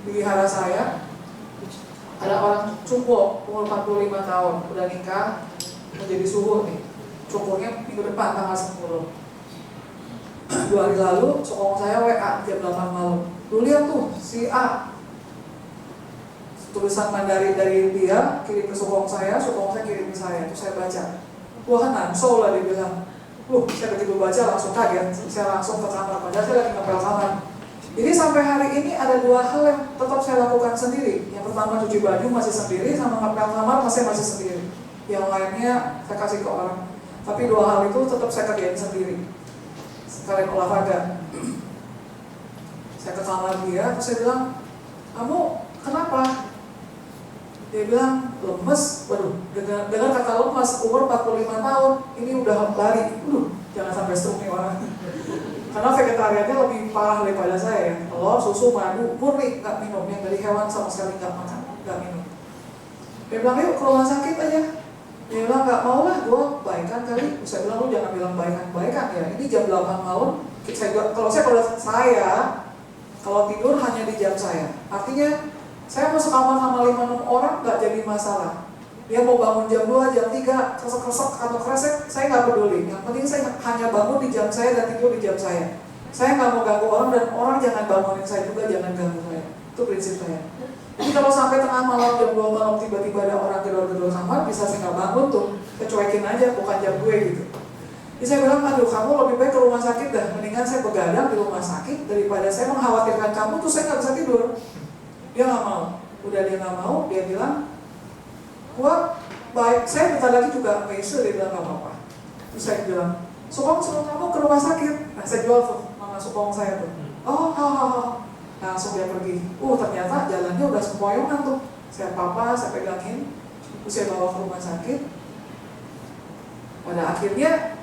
Di wihara saya ada orang cukup umur 45 tahun, udah nikah, menjadi suhu nih. Cukunya minggu depan tanggal 10. 2 hari lalu, sokong saya WA jam 8 malam. Lu lihat tuh, si A tulisan Mandarin dari dia kirim ke sokong saya kirim ke saya. Terus saya baca, wah nansol lah dia bilang. Saya begitu baca langsung kaget, saya langsung ke kamar, padahal saya lagi ngepel kamar. Jadi sampai hari ini ada 2 hal yang tetap saya lakukan sendiri. Yang pertama cuci baju masih sendiri, sama ngepel kamar masih sendiri. Yang lainnya saya kasih ke orang. Tapi 2 hal itu tetap saya kerjain sendiri. Sekalian olahraga. Saya ke kamar dia, terus saya bilang, kamu kenapa? Dia bilang, lemes. Waduh, dengar kata lemes, umur 45 tahun, ini udah lari. Jangan sampai stroke nih orang. Karena vegetariannya lebih parah daripada saya ya. Telur, susu, madu, murni nggak minum. Yang dari hewan sama sekali nggak makan, nggak minum. Dia bilang, yuk ke rumah sakit aja. Dia bilang, nggak mau lah, gue baikan kali. Saya bilang, lu jangan bilang baikan ya. Ini jam 8 malam. Kalau tidur hanya di jam saya. Artinya, saya mau sekamar sama 5-6 orang nggak jadi masalah. Dia mau bangun jam 2, jam 3, kresek-kresek atau kresek, saya nggak peduli. Yang penting saya hanya bangun di jam saya dan tidur di jam saya. Saya nggak mau ganggu orang dan orang jangan bangunin saya juga, jangan ganggu saya. Itu prinsip saya. Jadi kalau sampai tengah malam, jam 2 malam tiba-tiba ada orang gedor-gedor kamar, bisa saya nggak bangun tuh, kecuekin aja, bukan jam gue gitu. Jadi saya bilang, aduh kamu lebih baik ke rumah sakit dah, mendingan saya begadang di rumah sakit daripada saya mengkhawatirkan kamu tuh saya nggak bisa tidur. Dia nggak mau, udah dia nggak mau, dia bilang, gua baik, saya bentar lagi juga mesu, dia bilang gak apa-apa. Terus saya bilang, Sukong suruh kamu ke rumah sakit. Nah saya jual tuh, nama Sukong saya tuh. Langsung dia pergi. Ternyata jalannya udah sempoyongan tuh. Saya saya pegangin, terus saya bawa ke rumah sakit. Pada akhirnya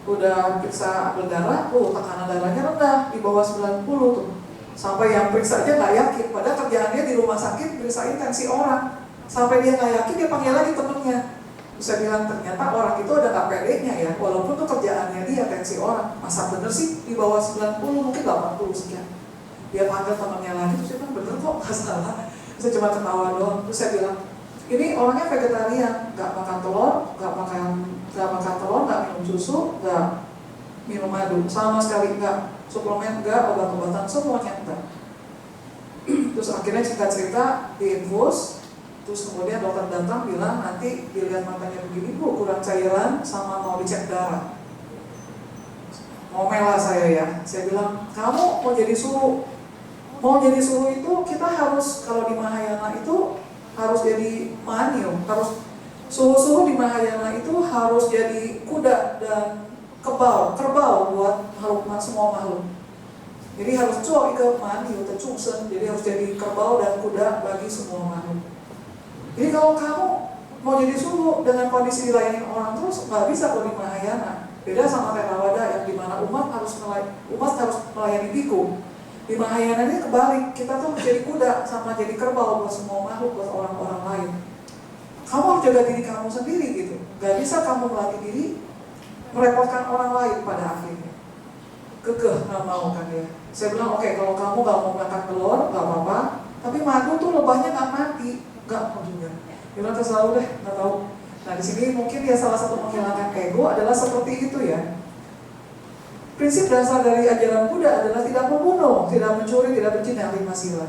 udah periksa ambil darah, tekanan darahnya rendah, di bawah 90 tuh. Sampai yang periksa aja gak yakin, padahal kerjaannya di rumah sakit periksain tensi orang. Sampai dia nggak yakin, dia panggil lagi temennya. Terus saya bilang, ternyata orang itu ada nggak pedenya ya, walaupun itu kerjaannya dia, tensi orang. Masa bener sih, di bawah 90, mungkin 80 sekian. Dia panggil temennya lagi, terus dia bilang, bener kok, nggak salah. Saya cuma ketawa doang. Terus saya bilang, ini orangnya vegetarian, nggak makan telur, nggak minum susu, nggak minum madu, sama sekali nggak, suplemen nggak, obat-obatan, semuanya enggak. Terus akhirnya cerita diinfus. Terus kemudian dokter datang bilang nanti dilihat matanya begini, kurang cairan sama mau dicek darah. Ngomel lah saya ya. Saya bilang, kamu mau jadi suhu? Mau jadi suhu itu kita harus, kalau di Mahayana itu harus jadi manyu, harus suhu-suhu di Mahayana itu harus jadi kuda dan kerbau buat semua makhluk. Jadi harus cuo ke manyu, tercungsen, jadi harus jadi kerbau dan kuda bagi semua makhluk. Jadi kalau kamu mau jadi suhu dengan kondisi dilayani orang terus, nggak bisa kalau di Mahayana. Beda sama Theravada yang dimana umat harus melayani biku. Di Mahayana ini kebalik, kita tuh menjadi kuda sama jadi kerbau buat semua makhluk, buat orang-orang lain. Kamu harus jaga diri kamu sendiri gitu. Gak bisa kamu melatih diri, merepotkan orang lain pada akhirnya. Kekeh gak mau kan ya. Saya bilang oke, kalau kamu gak mau makan telur, gak apa-apa. Tapi madu tuh lebahnya gak mati, gak mau juga. Bilang selalu deh, gak tahu. Nah di sini mungkin ya salah satu menghilangkan ego adalah seperti itu ya. Prinsip dasar dari ajaran Buddha adalah tidak membunuh, tidak mencuri, tidak berzina, 5 sila.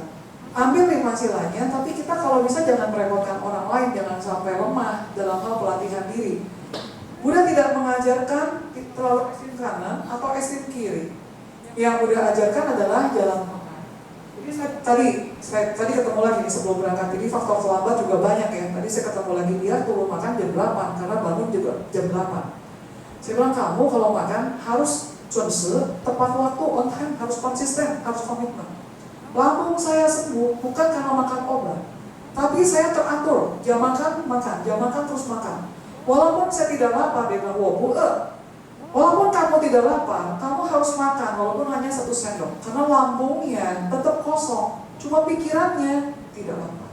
Ambil 5 silanya, tapi kita kalau bisa jangan merepotkan orang lain, jangan sampai lemah dalam hal pelatihan diri. Buddha tidak mengajarkan terlalu ekstrim kanan atau ekstrim kiri. Yang Buddha ajarkan adalah jalan tengah. Jadi saya tadi ketemu lagi nih sebelum berangkat, jadi faktor terlambat juga banyak ya. Tadi saya ketemu lagi dia turun makan jam 8 karena bangun juga jam 8. Saya bilang kamu kalau makan harus tepat waktu, on time, harus konsisten, harus komitmen. Lambung saya sembuh bukan karena makan obat, tapi saya teratur, jam makan, jam makan terus makan. Walaupun saya tidak lapar, dia bilang, walaupun kamu tidak lapar, kamu harus makan walaupun hanya 1 sendok, karena lambungnya tetap kosong, cuma pikirannya tidak lapar.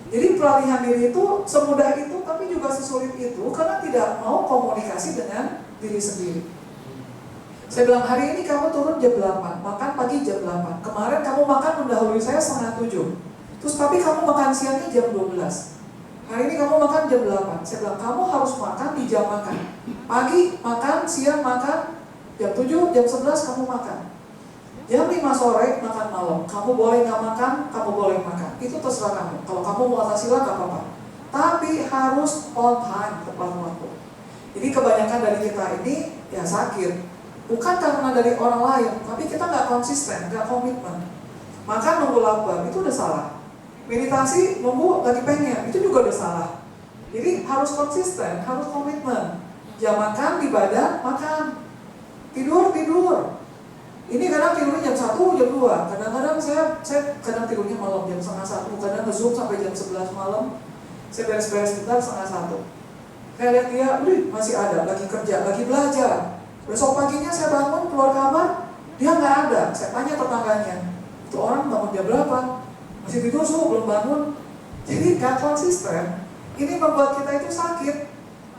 Jadi pelatihan diri itu semudah itu, tapi juga sesulit itu, karena tidak mau komunikasi dengan diri sendiri. Saya bilang hari ini kamu turun jam 8, makan pagi jam 8. Kemarin kamu makan mendahului saya 6:30. Terus tapi kamu makan siangnya jam 12. Hari ini kamu makan jam 8. Saya bilang kamu harus makan di jam makan. Pagi makan, siang makan, jam 7, jam 11 kamu makan. Jam 5 sore makan malam. Kamu boleh nggak makan, kamu boleh makan. Itu terserah kamu. Kalau kamu mau atas sila nggak apa-apa. Tapi harus on time, tepat waktu. Jadi kebanyakan dari kita ini ya sakit. Bukan karena dari orang lain, tapi kita nggak konsisten, nggak komitmen. Makan nunggu lapar, itu udah salah. Meditasi nunggu lagi pengen, itu juga udah salah. Jadi harus konsisten, harus komitmen. Jam makan, ibadah, makan. Tidur. Ini kadang tidurnya jam 1, jam 2. Kadang-kadang saya kadang tidurnya malam jam 12:30, kadang nge-zoom sampai jam 11 malam. Saya beres-beres bentar 12:30. Saya lihat dia, masih ada, lagi kerja, lagi belajar. Besok paginya saya bangun, keluar kamar, dia nggak ada. Saya tanya tetangganya, itu orang bangun jam berapa? Masih tidur belum bangun. Jadi nggak konsisten. Ini membuat kita itu sakit.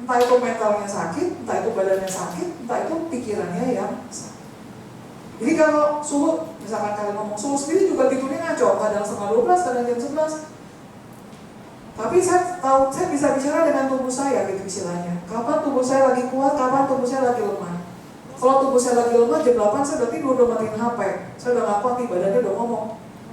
Entah itu mentalnya sakit, entah itu badannya sakit, entah itu pikirannya yang sakit. Jadi kalau suhu, misalkan kalian ngomong suhu sendiri juga tidurnya ngaco, kadang 11:30, kadang jam 11. Tapi saya tahu, saya bisa bicara dengan tubuh saya gitu istilahnya. Kapan tubuh saya lagi kuat, kapan tubuh saya lagi lemah. Kalau tubuh saya lagi lemah, jam 8 saya udah tidur, udah matiin HP. Saya udah gak kuat nih, badannya udah ngomong,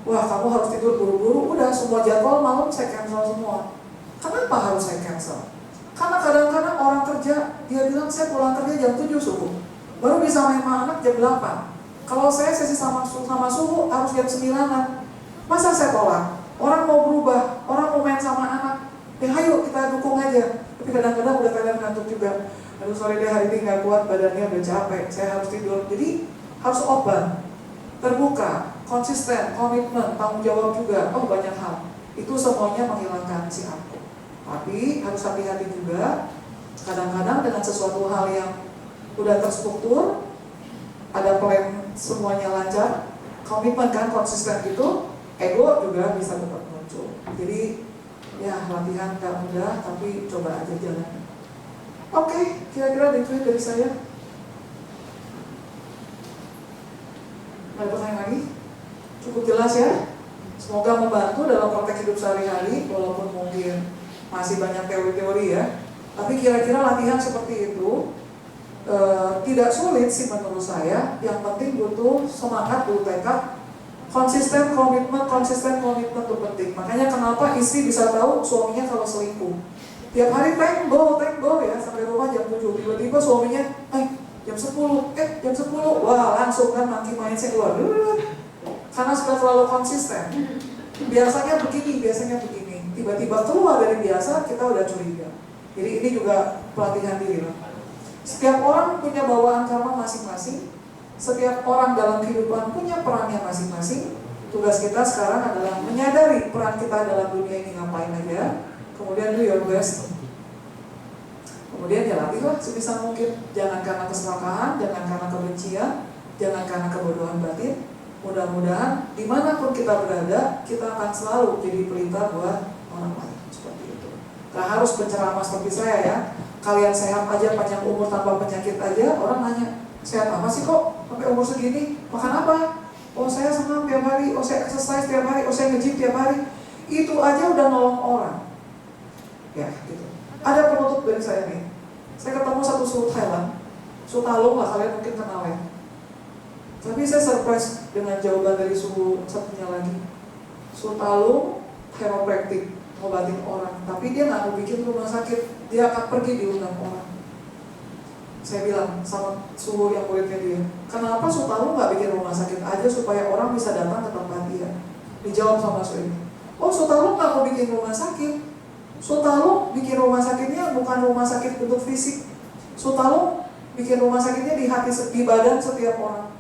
wah kamu harus tidur buru-buru, udah semua jadwal malam saya cancel semua. Kenapa harus saya cancel? Karena kadang-kadang orang kerja, dia bilang saya pulang kerja jam 7 subuh, baru bisa main sama anak jam 8. Kalau saya sesi sama subuh harus jam 9-an. Masa saya tolak? Orang mau berubah, orang mau main sama anak, ya ayo kita dukung aja. Tapi kadang-kadang udah kalian ngantuk juga. Aduh sorry deh hari ini gak kuat, badannya udah capek, saya harus tidur. Jadi harus open, terbuka, konsisten, komitmen, tanggung jawab juga. Oh banyak hal, itu semuanya menghilangkan si aku. Tapi harus hati-hati juga. Kadang-kadang dengan sesuatu hal yang udah terstruktur, ada plan semuanya lancar, komitmen kan, konsisten gitu, ego juga bisa tetap muncul. Jadi ya latihan gak mudah, tapi coba aja jalan. Oke, kira-kira itu dari saya. Ada pertanyaan lagi? Cukup jelas ya? Semoga membantu dalam praktek hidup sehari-hari, walaupun mungkin masih banyak teori-teori ya. Tapi kira-kira latihan seperti itu tidak sulit sih menurut saya. Yang penting butuh semangat, butuh tekad, konsisten komitmen itu penting. Makanya kenapa istri bisa tahu suaminya kalau selingkuh. Tiap hari thank go ya, sampai rumah jam 7. Tiba-tiba suaminya, jam 10, wah langsung kan monkey mindset keluar. Karena sudah terlalu konsisten. Biasanya begini, tiba-tiba keluar dari biasa, kita udah curiga. Jadi ini juga pelatihan diri lah. Setiap orang punya bawaan karma masing-masing. Setiap orang dalam kehidupan punya perannya masing-masing. Tugas kita sekarang adalah menyadari peran kita dalam dunia ini ngapain aja. Kemudian do your best. Kemudian ya latihlah sebisa mungkin. Jangan karena keserakahan, jangan karena kebencian, jangan karena kebodohan batin. Mudah-mudahan dimanapun kita berada, kita akan selalu jadi pelita buat orang lain. Seperti itu. Gak harus penceramah seperti saya ya. Kalian sehat aja, panjang umur tanpa penyakit aja. Orang nanya, sehat apa sih kok sampai umur segini? Makan apa? Oh saya senam tiap hari, oh saya exercise tiap hari, oh saya nge-gym tiap hari. Itu aja udah nolong orang. Ya gitu. Ada penutup dari saya nih. Saya ketemu satu suhu Thailand, suhu Talung lah, kalian mungkin kenal ya. Tapi saya surprise dengan jawaban dari suhu satunya lagi. Suhu Talung, chiropractic, ngobatin orang. Tapi dia nggak mau bikin rumah sakit, dia akan pergi diundang orang. Saya bilang sama suhu yang muridnya dia, kenapa suhu Talung nggak bikin rumah sakit aja supaya orang bisa datang ke tempat dia? Dijawab sama suhu ini, oh suhu Talung nggak mau bikin rumah sakit. Suhu Talung bikin rumah sakitnya bukan rumah sakit bentuk fisik. Suhu Talung bikin rumah sakitnya di hati, di badan setiap orang.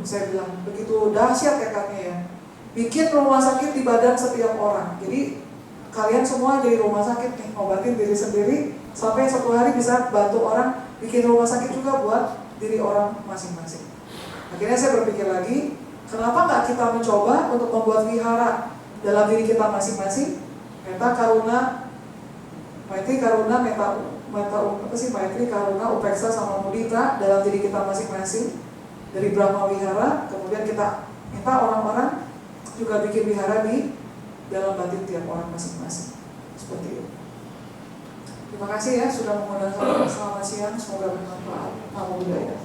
Saya bilang begitu dahsyat tekadnya ya. Bikin rumah sakit di badan setiap orang. Jadi kalian semua jadi rumah sakit nih, ngobatin diri sendiri sampai suatu hari bisa bantu orang bikin rumah sakit juga buat diri orang masing-masing. Akhirnya saya berpikir lagi, kenapa nggak kita mencoba untuk membuat wihara dalam diri kita masing-masing? Metta karuna, maitri karuna, maitri karuna, upeksa sama mudita dalam diri kita masing-masing. Dari Brahma Wihara, kemudian kita minta orang-orang juga bikin wihara di dalam batin tiap orang masing-masing. Seperti itu. Terima kasih ya sudah mengundang saya. Selamat siang, semoga bermanfaat. Namo Buddhaya.